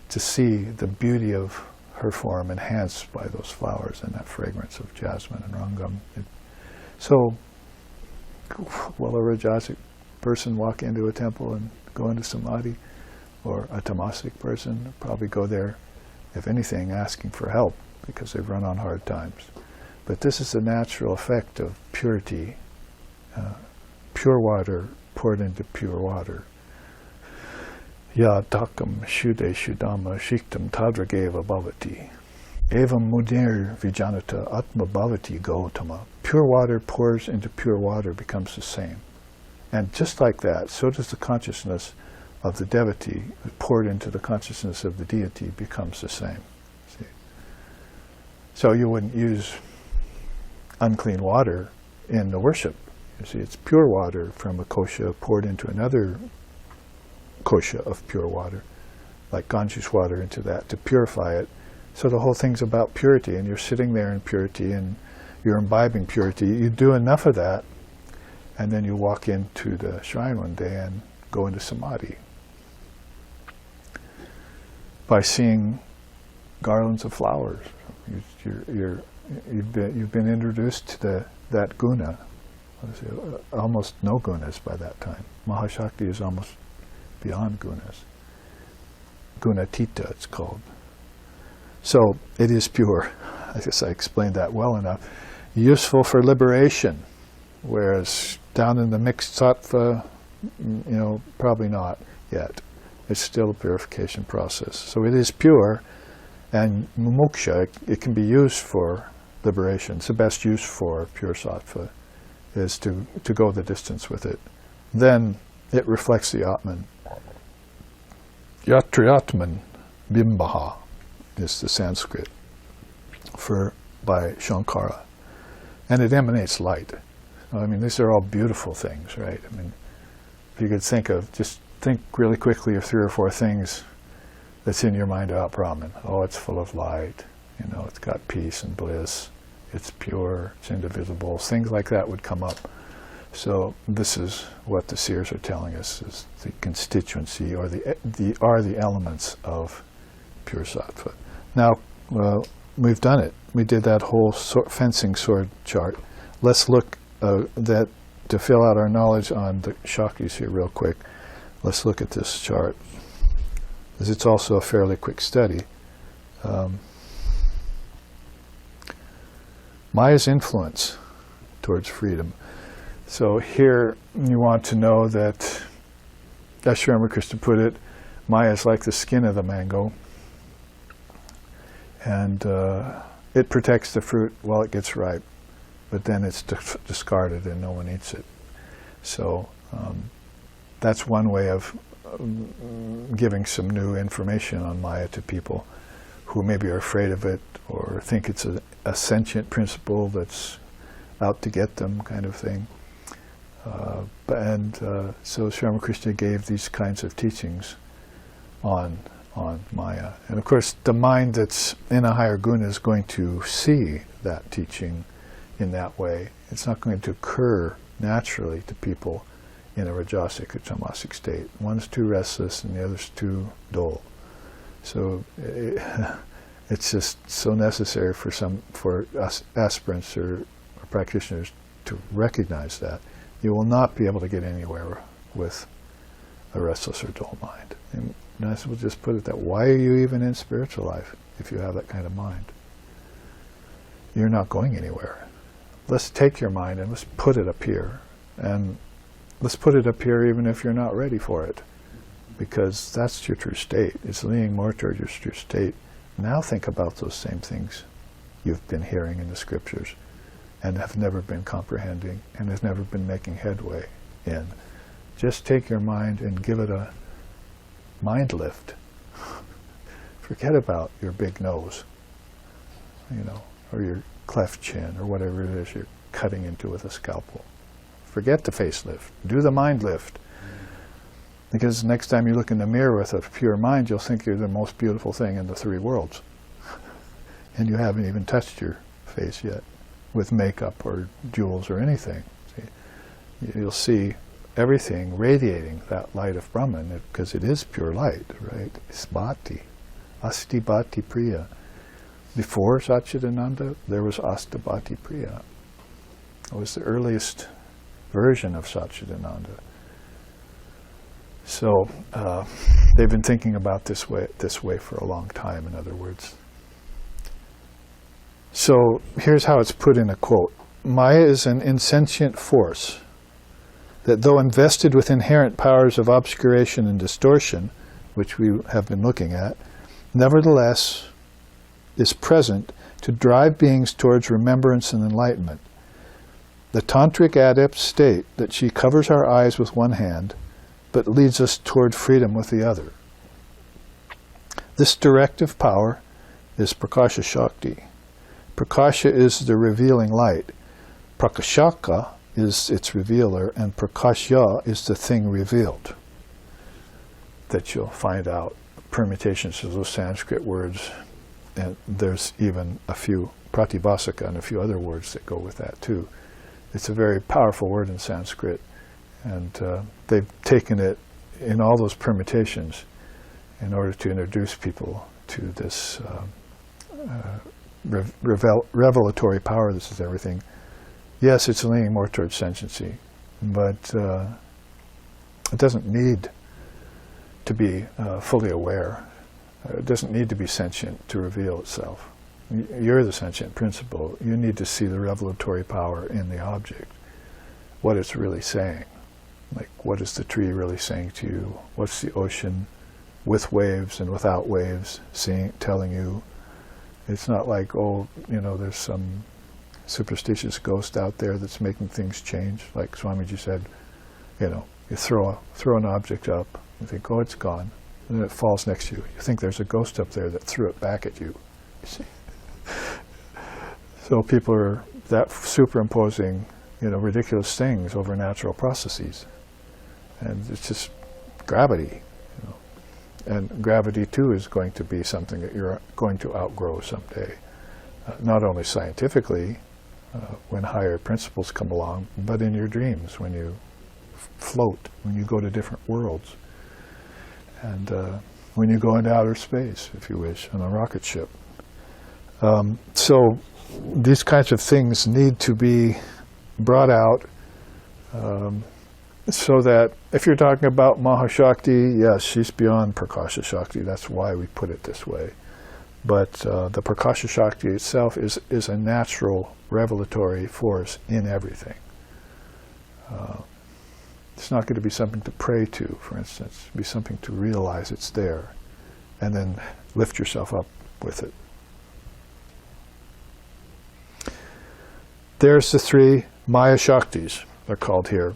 To see the beauty of her form enhanced by those flowers and that fragrance of jasmine and rangam. So, will a Rajasic person walk into a temple and go into Samadhi? Or a Tamasic person probably go there, if anything, asking for help because they've run on hard times. But this is the natural effect of purity. Pure water poured into pure water. Ya takam shude shudama shiktam tadrageva bhavati. Evam mudir vijanata atma bhavati gautama. Pure water pours into pure water becomes the same. And just like that, so does the consciousness of the devotee poured into the consciousness of the deity becomes the same. See? So you wouldn't use unclean water in the worship. You see, it's pure water from a kosha poured into another kosha of pure water, like Ganges water into that, to purify it. So the whole thing's about purity, and you're sitting there in purity, and you're imbibing purity. You do enough of that, and then you walk into the shrine one day and go into Samadhi. By seeing garlands of flowers. You've been introduced to that guna. Almost no gunas by that time. Mahashakti is almost beyond gunas. Gunatita, it's called. So it is pure. I guess I explained that well enough. Useful for liberation, whereas down in the mixed sattva, probably not yet. It's still a purification process. So it is pure, and mumuksha, it can be used for liberation. It's the best use for pure sattva, is to go the distance with it. Then it reflects the Atman. Yatriyatman bimbaha is the Sanskrit by Shankara. And it emanates light. I mean, these are all beautiful things, right? I mean, if you could think really quickly of 3 or 4 things that's in your mind about Brahman. Oh, it's full of light, it's got peace and bliss, it's pure, it's indivisible, things like that would come up. So this is what the seers are telling us, is the constituency, or the elements of pure sattva. Now, we've done it. We did that whole fencing sword chart. Let's look to fill out our knowledge on the Shaktis here real quick. Let's look at this chart, because it's also a fairly quick study. Maya's influence towards freedom. So here you want to know that, as Sri Ramakrishna put it, Maya is like the skin of the mango, and it protects the fruit while it gets ripe, but then it's discarded and no one eats it. So that's one way of giving some new information on Maya to people who maybe are afraid of it or think it's a sentient principle that's out to get them, kind of thing. So Sri Ramakrishna gave these kinds of teachings on Maya. And of course, the mind that's in a higher guna is going to see that teaching in that way. It's not going to occur naturally to people in a rajasic or tamasic state. One's too restless and the other's too dull. So it's just so necessary for us aspirants or practitioners to recognize that. You will not be able to get anywhere with a restless or dull mind. And we'll just put it that, why are you even in spiritual life if you have that kind of mind? You're not going anywhere. Let's take your mind and let's put it up here. And let's put it up here even if you're not ready for it, because that's your true state. It's leaning more toward your true state. Now think about those same things you've been hearing in the scriptures and have never been comprehending and have never been making headway in. Just take your mind and give it a mind lift. Forget about your big nose, or your cleft chin, or whatever it is you're cutting into with a scalpel. Forget the facelift. Do the mind lift. Because next time you look in the mirror with a pure mind, you'll think you're the most beautiful thing in the three worlds. And you haven't even touched your face yet with makeup or jewels or anything. See? You'll see everything radiating that light of Brahman, because it is pure light, right? It's bhati. Asti bhati priya. Before Satchidananda, there was Asta bhati priya. It was the earliest version of Satchidananda. So they've been thinking about this way for a long time, in other words. So here's how it's put in a quote. Maya is an insentient force that, though invested with inherent powers of obscuration and distortion, which we have been looking at, nevertheless is present to drive beings towards remembrance and enlightenment. The tantric adepts state that she covers our eyes with one hand, but leads us toward freedom with the other. This directive power is Prakasha Shakti. Prakasha is the revealing light. Prakashaka is its revealer, and Prakashya is the thing revealed. That you'll find out permutations of those Sanskrit words, and there's even a few pratibhasaka and a few other words that go with that too. It's a very powerful word in Sanskrit, and they've taken it in all those permutations in order to introduce people to this revelatory power. This is everything. Yes, it's leaning more towards sentiency, but it doesn't need to be fully aware. It doesn't need to be sentient to reveal itself. You're the sentient principle. You need to see the revelatory power in the object, what it's really saying. Like, what is the tree really saying to you? What's the ocean with waves and without waves telling you? It's not like, there's some superstitious ghost out there that's making things change. Like Swamiji said, you throw an object up, you think, oh, it's gone. And then it falls next to you. You think there's a ghost up there that threw it back at you. You see? So people are superimposing, ridiculous things over natural processes. And it's just gravity. And gravity, too, is going to be something that you're going to outgrow someday. Not only scientifically, when higher principles come along, but in your dreams, when you float, when you go to different worlds. And when you go into outer space, if you wish, on a rocket ship. So these kinds of things need to be brought out so that if you're talking about Mahashakti, yes, she's beyond Prakasha Shakti. That's why we put it this way. But the Prakasha Shakti itself is a natural revelatory force in everything. It's not going to be something to pray to, for instance. It'll be something to realize it's there and then lift yourself up with it. There's the three Maya Shaktis, they're called here.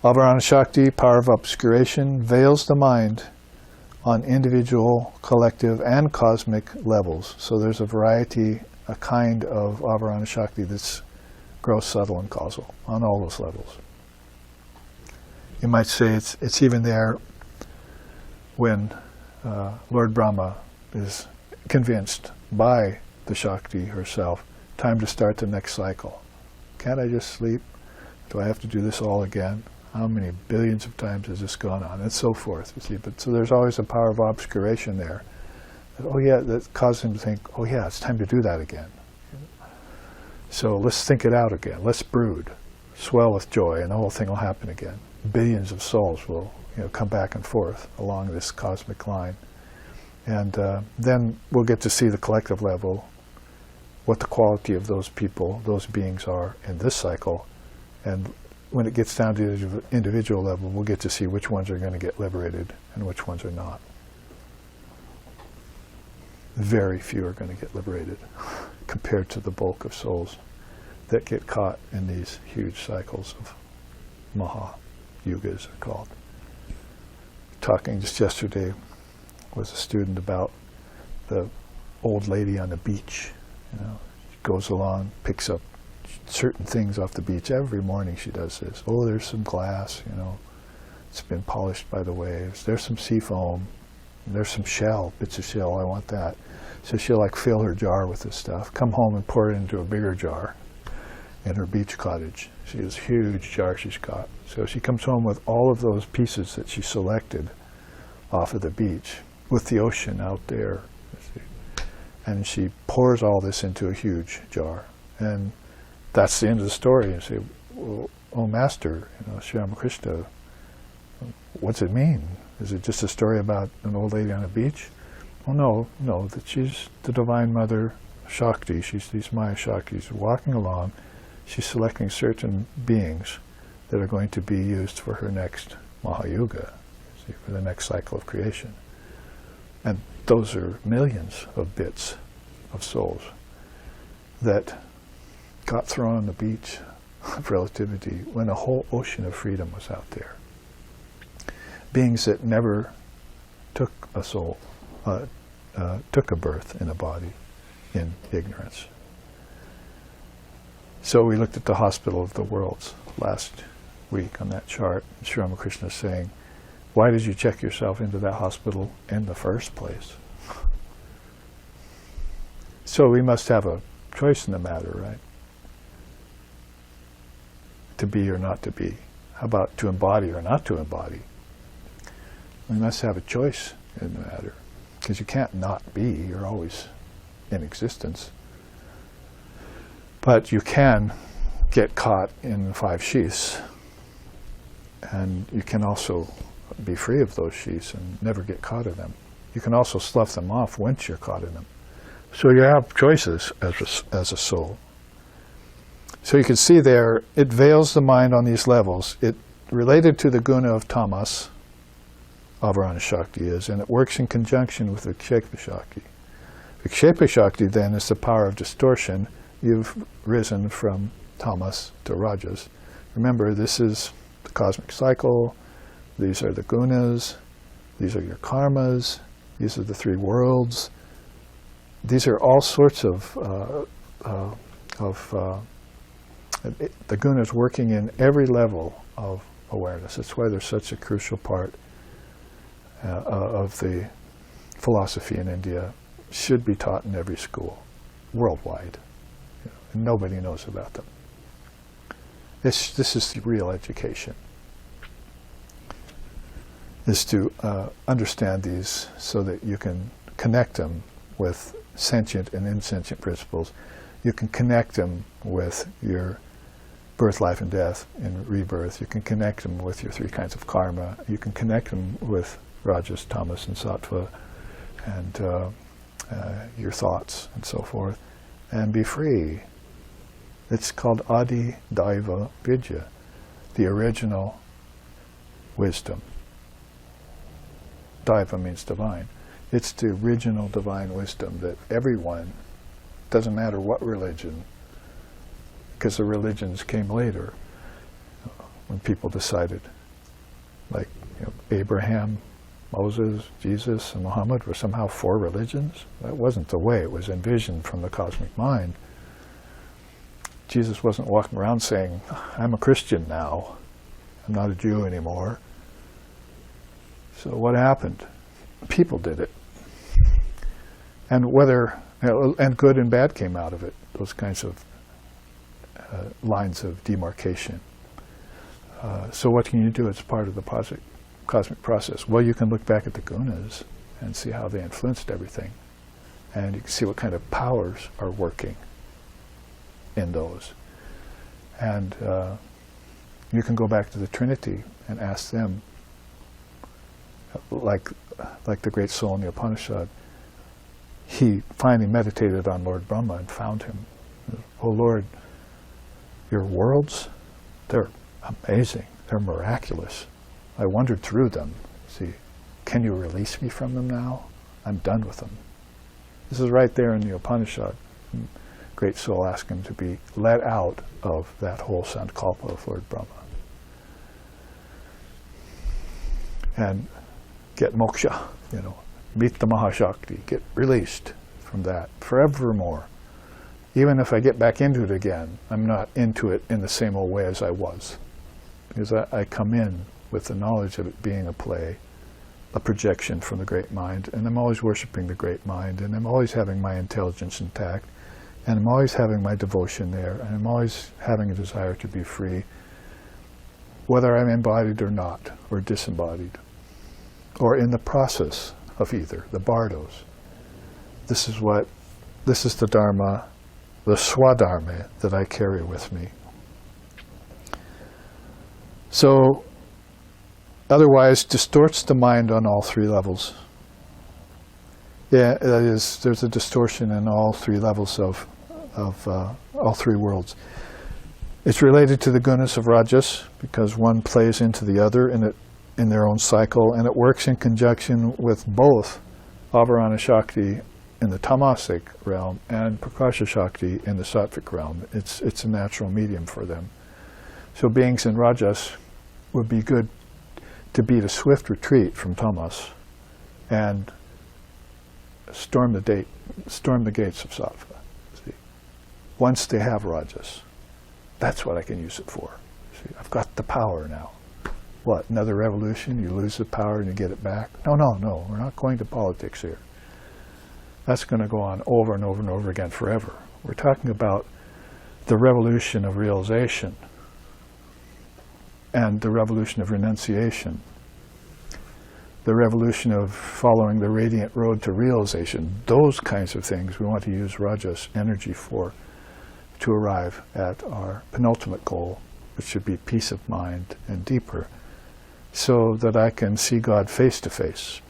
Avarana Shakti, power of obscuration, veils the mind on individual, collective, and cosmic levels. So there's a variety, a kind of Avarana Shakti that's gross, subtle, and causal on all those levels. You might say it's even there when Lord Brahma is convinced by the Shakti herself, time to start the next cycle. Can't I just sleep? Do I have to do this all again? How many billions of times has this gone on? And so forth, you see. But so there's always a power of obscuration there. Oh yeah, that causes him to think, oh yeah, it's time to do that again. So let's think it out again. Let's brood, swell with joy, and the whole thing will happen again. Billions of souls will come back and forth along this cosmic line. And then we'll get to see the collective level, what the quality of those people, those beings are in this cycle. And when it gets down to the individual level, we'll get to see which ones are going to get liberated and which ones are not. Very few are going to get liberated compared to the bulk of souls that get caught in these huge cycles of Maha-yugas, are called. Talking just yesterday with a student about the old lady on the beach. She goes along, picks up certain things off the beach. Every morning she does this. Oh, there's some glass, it's been polished by the waves. There's some sea foam. There's some shell, bits of shell. I want that. So she'll fill her jar with this stuff, come home and pour it into a bigger jar in her beach cottage. She has a huge jar she's got. So she comes home with all of those pieces that she selected off of the beach with the ocean out there. And she pours all this into a huge jar. And that's the end of the story. You say, well, oh Master, Sri Ramakrishna, what's it mean? Is it just a story about an old lady on a beach? Well, no, that she's the Divine Mother Shakti. She's these Mahashaktis walking along. She's selecting certain beings that are going to be used for her next Mahayuga, for the next cycle of creation. And those are millions of bits of souls that got thrown on the beach of relativity when a whole ocean of freedom was out there. Beings that never took a soul, took a birth in a body in ignorance. So we looked at the Hospital of the Worlds last week on that chart. Sri Ramakrishna saying, why did you check yourself into that hospital in the first place? So we must have a choice in the matter, right? To be or not to be. How about to embody or not to embody? We must have a choice in the matter, because you can't not be. You're always in existence. But you can get caught in the 5 sheaths, and you can also be free of those sheaths and never get caught in them. You can also slough them off once you're caught in them. So you have choices as a soul. So you can see there, it veils the mind on these levels. It related to the guna of tamas, Avarana Shakti is, and it works in conjunction with Vikshepa Shakti. Vikshepa Shakti then is the power of distortion. You've risen from tamas to rajas. Remember, this is the cosmic cycle. These are the gunas. These are your karmas. These are the 3 worlds. These are all sorts of the gunas working in every level of awareness. That's why they're such a crucial part of the philosophy in India. Should be taught in every school, worldwide. And nobody knows about them. This is the real education, is to understand these so that you can connect them with sentient and insentient principles. You can connect them with your birth, life, and death and rebirth. You can connect them with your 3 kinds of karma. You can connect them with rajas, tamas, and sattva, and your thoughts, and so forth, and be free. It's called Adi Daiva Vidya, the original wisdom. Daiva means divine. It's the original divine wisdom that everyone, doesn't matter what religion, because the religions came later, when people decided, like Abraham, Moses, Jesus, and Muhammad were somehow 4 religions. That wasn't the way it was envisioned from the cosmic mind. Jesus wasn't walking around saying, I'm a Christian now. I'm not a Jew anymore. So what happened? people did it. And whether, and good and bad came out of it, those kinds of lines of demarcation. So what can you do as part of the cosmic process? Well, you can look back at the gunas and see how they influenced everything. And you can see what kind of powers are working in those. And you can go back to the Trinity and ask them, like the great soul in the Upanishad, he finally meditated on Lord Brahma and found him. Oh Lord, your worlds, they're amazing, they're miraculous. I wandered through them. See, can you release me from them now? I'm done with them. This is right there in the Upanishad. Great soul asked him to be let out of that whole sankalpa of Lord Brahma. And get moksha, meet the Mahashakti, get released from that forevermore. Even if I get back into it again, I'm not into it in the same old way as I was. Because I come in with the knowledge of it being a play, a projection from the great mind, and I'm always worshiping the great mind, and I'm always having my intelligence intact, and I'm always having my devotion there, and I'm always having a desire to be free, whether I'm embodied or not, or disembodied, or in the process of either, the bardos. This is the Dharma, the Swadharma that I carry with me. So, otherwise, distorts the mind on all three levels. Yeah, that is, there's a distortion in all three levels of all three worlds. It's related to the gunas of rajas, because one plays into the other in their own cycle, and it works in conjunction with both Avarana Shakti in the tamasic realm and Prakasha Shakti in the sattvic realm. It's a natural medium for them. So beings in rajas would be good to beat a swift retreat from tamas and storm the gates of sattva. See? Once they have rajas, that's what I can use it for. See? I've got the power now. What, another revolution? You lose the power and you get it back? No, we're not going to politics here. That's going to go on over and over and over again forever. We're talking about the revolution of realization and the revolution of renunciation, the revolution of following the radiant road to realization. Those kinds of things we want to use rajas energy for, to arrive at our penultimate goal, which should be peace of mind and deeper, so that I can see God face to face.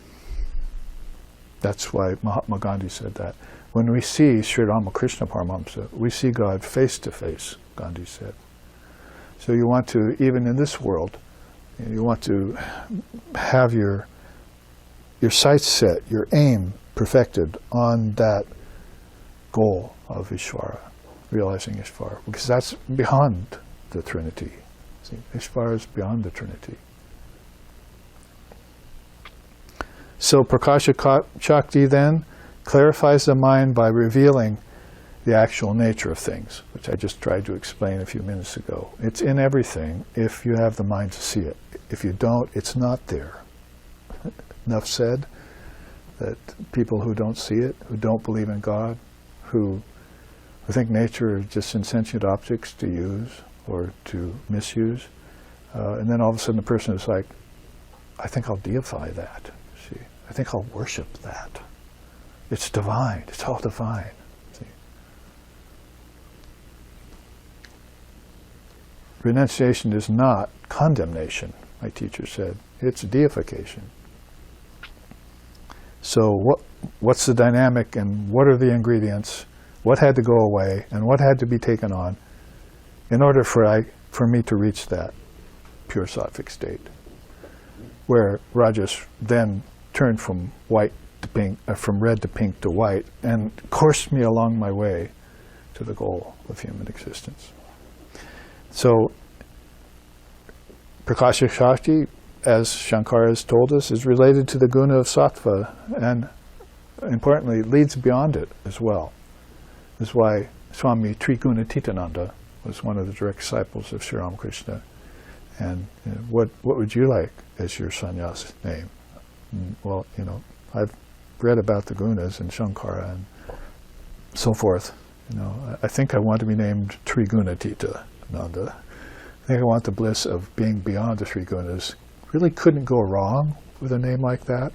That's why Mahatma Gandhi said that. When we see Sri Ramakrishna Paramahamsa, we see God face to face, Gandhi said. So you want to, even in this world, you want to have your sights set, your aim perfected on that goal of Ishvara, realizing Ishvara, because that's beyond the Trinity. See, Ishvara is beyond the Trinity. So Prakasha Shakti then clarifies the mind by revealing the actual nature of things, which I just tried to explain a few minutes ago. It's in everything if you have the mind to see it. If you don't, it's not there. Enough said that people who don't see it, who don't believe in God, who think nature is just insentient objects to use or to misuse, and then all of a sudden the person is like, I think I'll deify that. See, I think I'll worship that. It's divine. It's all divine. See? Renunciation is not condemnation, my teacher said. It's deification. So what's the dynamic and what are the ingredients? What had to go away and what had to be taken on in order for me to reach that pure sattvic state, where rajas then turned from white to pink, from red to pink to white, and coursed me along my way to the goal of human existence. So Prakasha Shakti, as Shankara has told us, is related to the guna of sattva, and importantly, leads beyond it as well. This is why Swami Trigunatitananda was one of the direct disciples of Sri Ramakrishna. And what would you like as your sannyas name? Well, I've read about the Gunas and Shankara and so forth. I think I want to be named Trigunatita Nanda. I think I want the bliss of being beyond the three gunas. Really couldn't go wrong with a name like that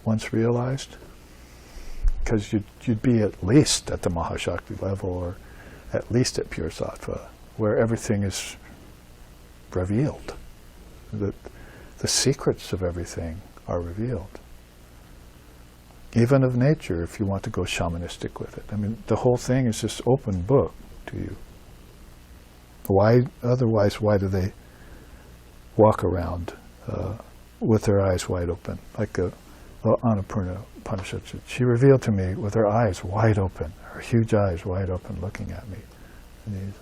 once realized, because you'd be at least at the Mahashakti level, or at least at pure Sattva, where everything is revealed. The secrets of everything are revealed. Even of nature, if you want to go shamanistic with it. I mean, the whole thing is just open book to you. Otherwise, why do they walk around with their eyes wide open? Like Annapurna Upanishad, she revealed to me with her eyes wide open, her huge eyes wide open, looking at me. And he's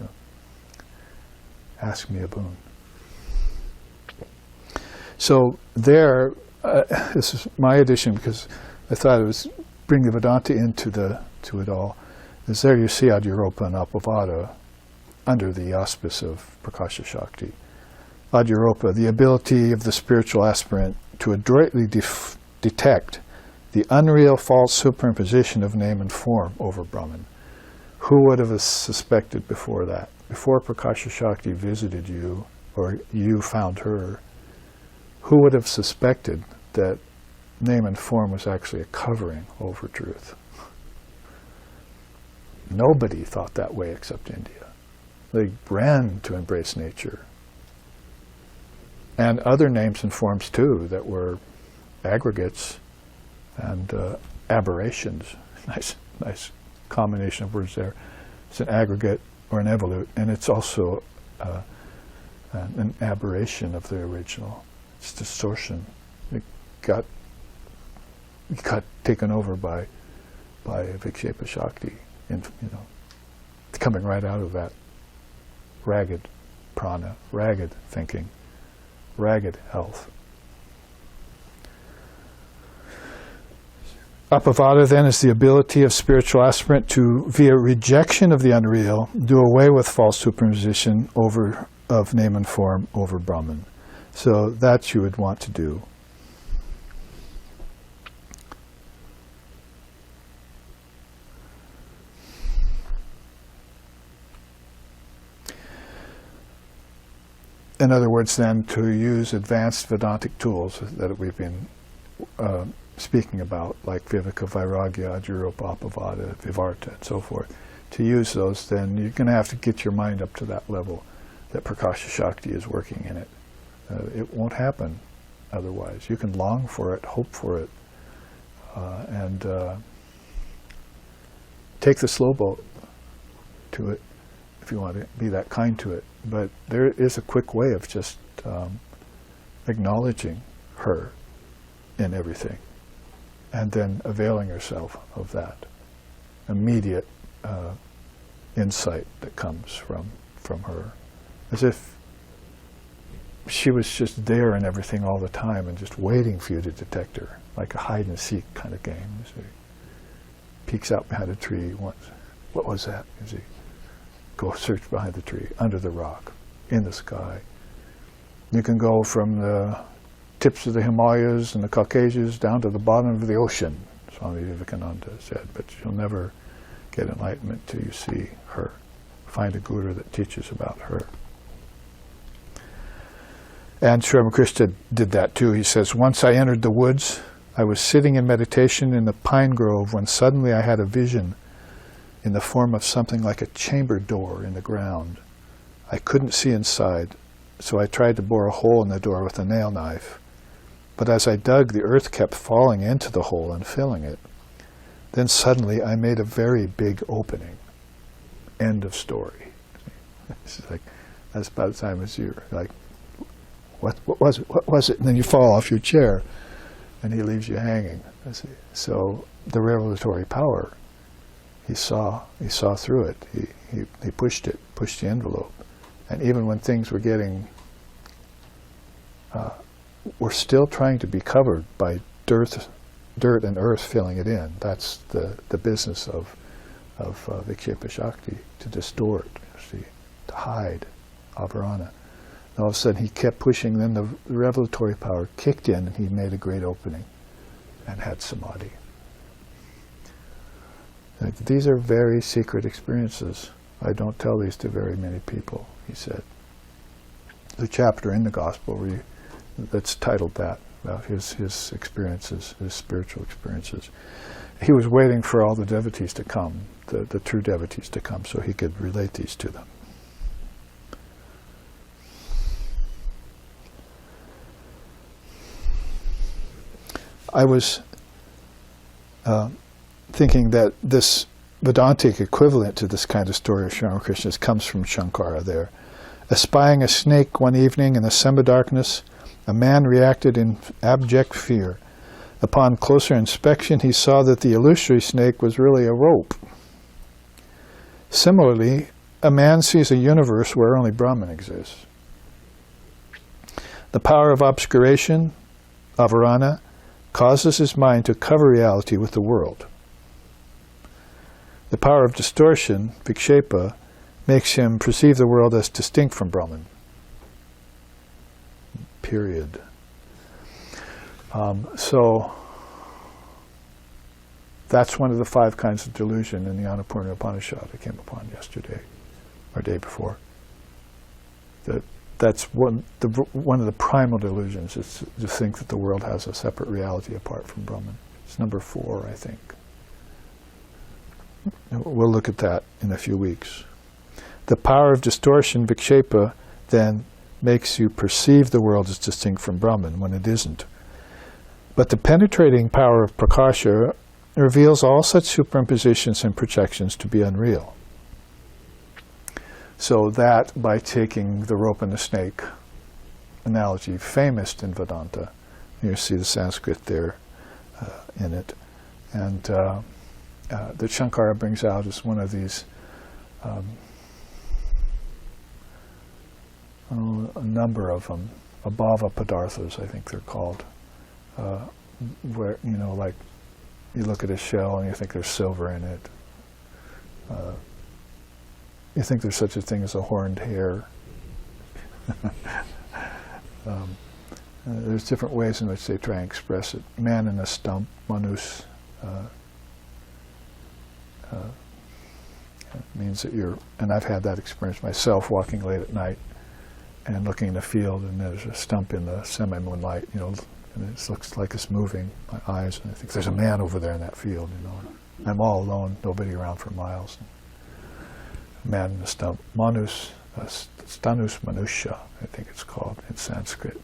ask me a boon. So there, this is my addition, because I thought it was bring the Vedanta to it all. Is there you see Adyaropa and Apavada under the auspice of Prakasha Shakti. Adyaropa, the ability of the spiritual aspirant to adroitly detect the unreal false superimposition of name and form over Brahman. Who would have suspected before that? Before Prakasha Shakti visited you, or you found her, who would have suspected that name and form was actually a covering over truth? Nobody thought that way except India. They ran to embrace nature. And other names and forms too that were aggregates and aberrations. Nice combination of words there. It's an aggregate or an evolute, and it's also an aberration of the original. It's distortion. It got taken over by Vikshepa Shakti, coming right out of that ragged prana, ragged thinking, ragged health. Apavada then is the ability of spiritual aspirant to, via rejection of the unreal, do away with false superimposition of name and form over Brahman. So that you would want to do. In other words, then, to use advanced Vedantic tools that we've been speaking about, like Viveka, Vairagya, Adyaropa, Apavada, Vivarta, and so forth, to use those, then you're going to have to get your mind up to that level that Prakasha Shakti is working in it. It won't happen otherwise. You can long for it, hope for it, and take the slow boat to it if you want to be that kind to it. But there is a quick way of just acknowledging her in everything, and then availing yourself of that immediate insight that comes from her, as if she was just there in everything all the time and just waiting for you to detect her, like a hide and seek kind of game. You see, peeks out behind a tree once. What was that? You see, go search behind the tree, under the rock, in the sky. You can go from the tips of the Himalayas and the Caucasus down to the bottom of the ocean, Swami Vivekananda said, but you'll never get enlightenment till you see her. Find a guru that teaches about her. And Sri Ramakrishna did that too. He says, once I entered the woods, I was sitting in meditation in the pine grove when suddenly I had a vision in the form of something like a chamber door in the ground. I couldn't see inside, so I tried to bore a hole in the door with a nail knife. But as I dug, the earth kept falling into the hole and filling it. Then suddenly I made a very big opening. End of story. It's like, that's about the time as you're like, what was it? What was it? And then you fall off your chair, and he leaves you hanging. So the revelatory power, he saw through it. He pushed the envelope. And even when things were getting, we're still trying to be covered by dirt and earth filling it in. That's the business of Vikshepa Shakti, to distort, see, to hide, avarana. And all of a sudden he kept pushing, then the revelatory power kicked in and he made a great opening. and had Samadhi. These are very secret experiences. I don't tell these to very many people, he said. The chapter in the Gospel that's titled that, about his experiences, his spiritual experiences. He was waiting for all the devotees to come, the true devotees to come, so he could relate these to them. I was thinking that this Vedantic equivalent to this kind of story of Sri Ramakrishna's comes from Shankara there. Espying a snake one evening in the semi-darkness, a man reacted in abject fear. Upon closer inspection, he saw that the illusory snake was really a rope. Similarly, a man sees a universe where only Brahman exists. The power of obscuration, avarana, causes his mind to cover reality with the world. The power of distortion, vikshepa, makes him perceive the world as distinct from Brahman. Period. So that's one of the 5 kinds of delusion in the Annapurna Upanishad I came upon yesterday, or day before. That's one of the primal delusions, is to think that the world has a separate reality apart from Brahman. It's number 4, I think. We'll look at that in a few weeks. The power of distortion, vikshepa, then makes you perceive the world as distinct from Brahman when it isn't. But the penetrating power of prakasha reveals all such superimpositions and projections to be unreal. So that, by taking the rope and the snake analogy, famous in Vedanta, you see the Sanskrit there in it, and that Shankara brings out as one of these a number of them, abhava padarthas, I think they're called, where, like you look at a shell and you think there's silver in it. You think there's such a thing as a horned hare. There's different ways in which they try and express it. Man in a stump, manus, means that you're, and I've had that experience myself, walking late at night and looking in the field, and there's a stump in the semi-moonlight, and it looks like it's moving, my eyes, and I think there's a man over there in that field, I'm all alone, nobody around for miles. Man in the stump. Manus, stanus manusha, I think it's called in Sanskrit.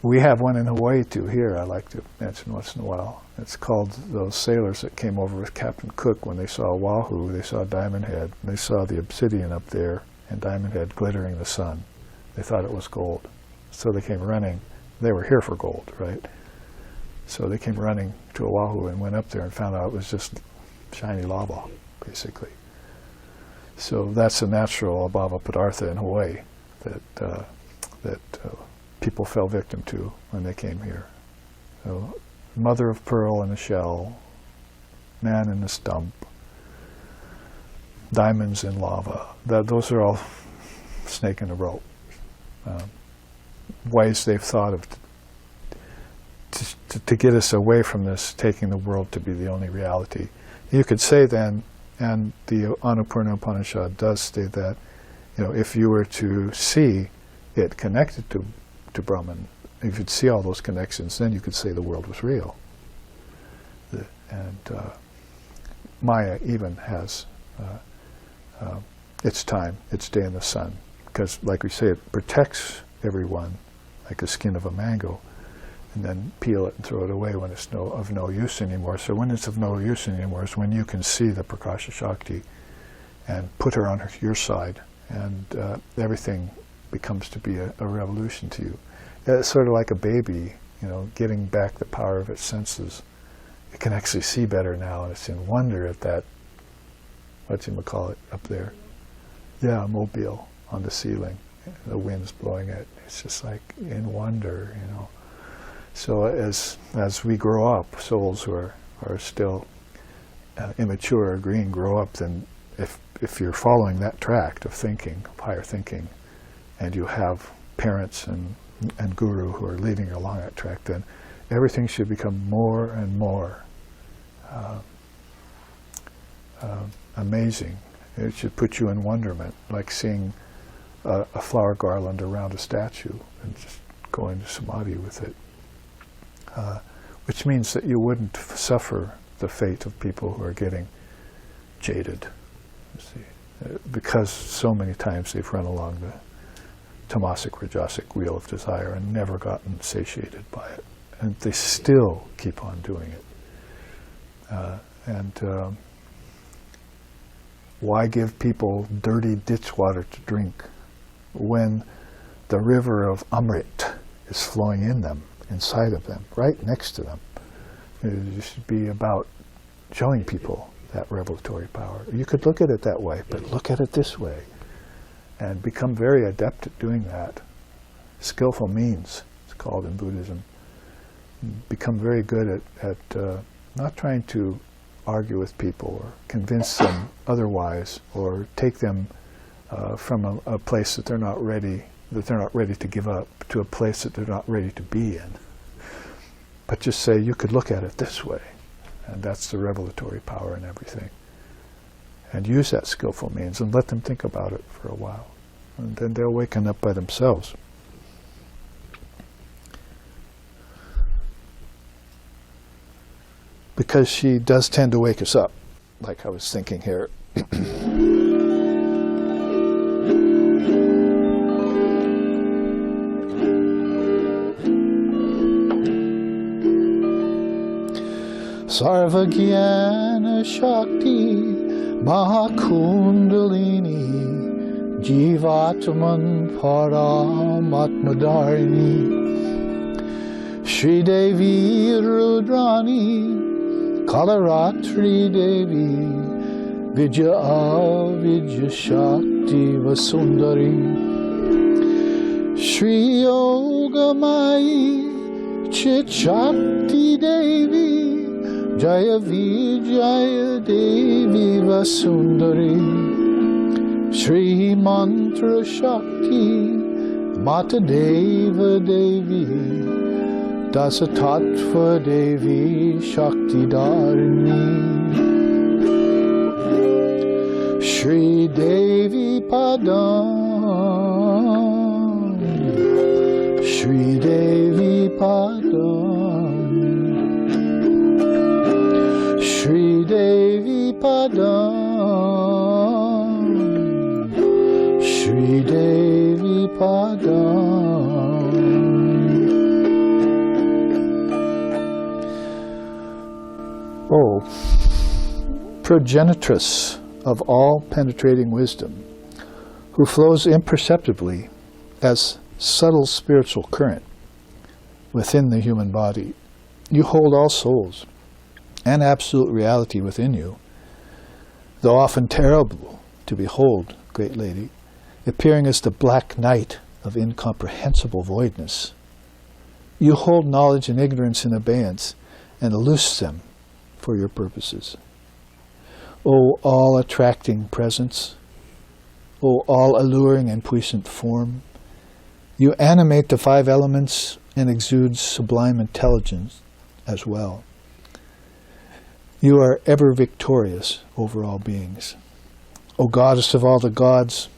We have one in Hawaii too here, I like to mention once in a while. It's called those sailors that came over with Captain Cook when they saw Wahoo, they saw Diamond Head, and they saw the obsidian up there and Diamond Head glittering in the sun. They thought it was gold. So they came running. They were here for gold, right? So they came running to Oahu and went up there and found out it was just shiny lava, basically. So that's a natural abhava padartha in Hawaii that people fell victim to when they came here. So, mother of pearl in a shell, man in a stump, diamonds in lava. Those are all snake in a rope. Ways they've thought of to get us away from this, taking the world to be the only reality. You could say then, and the Annapurna Upanishad does state that, if you were to see it connected to Brahman, if you'd see all those connections, then you could say the world was real. And Maya even has its time, its day in the sun, because, like we say, it protects everyone like the skin of a mango, and then peel it and throw it away when it's of no use anymore. So when it's of no use anymore is when you can see the Prakasha Shakti and put her on your side, and everything becomes to be a revolution to you. It's sort of like a baby, getting back the power of its senses. It can actually see better now, and it's in wonder at that, whatchamacallit, up there. Yeah, mobile on the ceiling. The wind's blowing it. It's just like in wonder, So as we grow up, souls who are still immature or green grow up, then if you're following that tract of thinking, of higher thinking, and you have parents and guru who are leading you along that track, then everything should become more and more amazing. It should put you in wonderment, like seeing a flower garland around a statue and just go into samadhi with it. Which means that you wouldn't suffer the fate of people who are getting jaded, you see, because so many times they've run along the tamasic, rajasic wheel of desire and never gotten satiated by it. And they still keep on doing it. Why give people dirty ditch water to drink when the river of Amrit is flowing in them, inside of them, right next to them? It should be about showing people that revelatory power. You could look at it that way, but look at it this way and become very adept at doing that. Skillful means, it's called in Buddhism. Become very good at not trying to argue with people or convince them otherwise, or take them from a place that they're not ready to give up, to a place that they're not ready to be in. But just say, you could look at it this way, and that's the revelatory power in everything. And use that skillful means and let them think about it for a while. And then they'll waken up by themselves. Because she does tend to wake us up, like I was thinking here. Sarva Jnana Shakti Mahakundalini Jivatman Paramatmadharini Shri Devi Rudrani Kalaratri Devi Vijaya Vijaya Shakti Vasundari Shri Yogamai Chit Shakti Devi Jaya Vijaya Devi Vasundari Shri Mantra Shakti Mata Deva Devi Dasa Tattva Devi Shakti Dharini Shri Devi Padam Shri Devi Padam Shri Devi Padam Shri Devi Padam. Oh, progenitress of all penetrating wisdom, who flows imperceptibly as subtle spiritual current within the human body, you hold all souls and absolute reality within you, though often terrible to behold, great lady, appearing as the black night of incomprehensible voidness. You hold knowledge and ignorance in abeyance and loose them for your purposes. O all-attracting presence, O all-alluring and puissant form, you animate the five elements and exude sublime intelligence as well. You are ever victorious over all beings. O goddess of all the gods,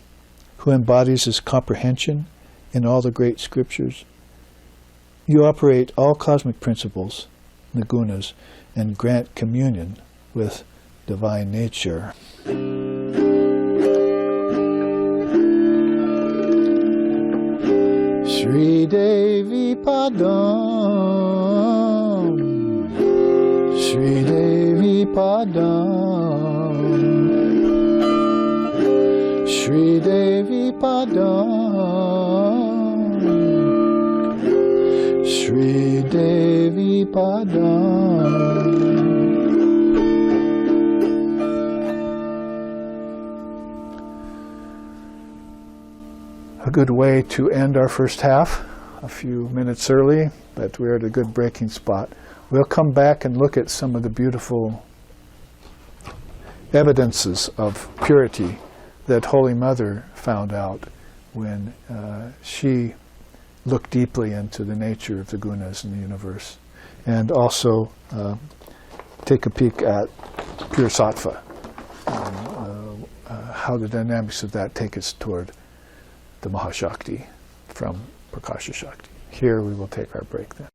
who embodies his comprehension in all the great scriptures, you operate all cosmic principles, the gunas, and grant communion with divine nature. Shri Devi Padam Shri Devi Padam Shri Devi Padam Shri Devi Padam. A good way to end our first half, a few minutes early, but we're at a good breaking spot. We'll come back and look at some of the beautiful evidences of purity that Holy Mother found out when she looked deeply into the nature of the gunas in the universe. and also take a peek at pure Sattva, how the dynamics of that take us toward the Mahashakti from Prakasha Shakti. Here we will take our break then.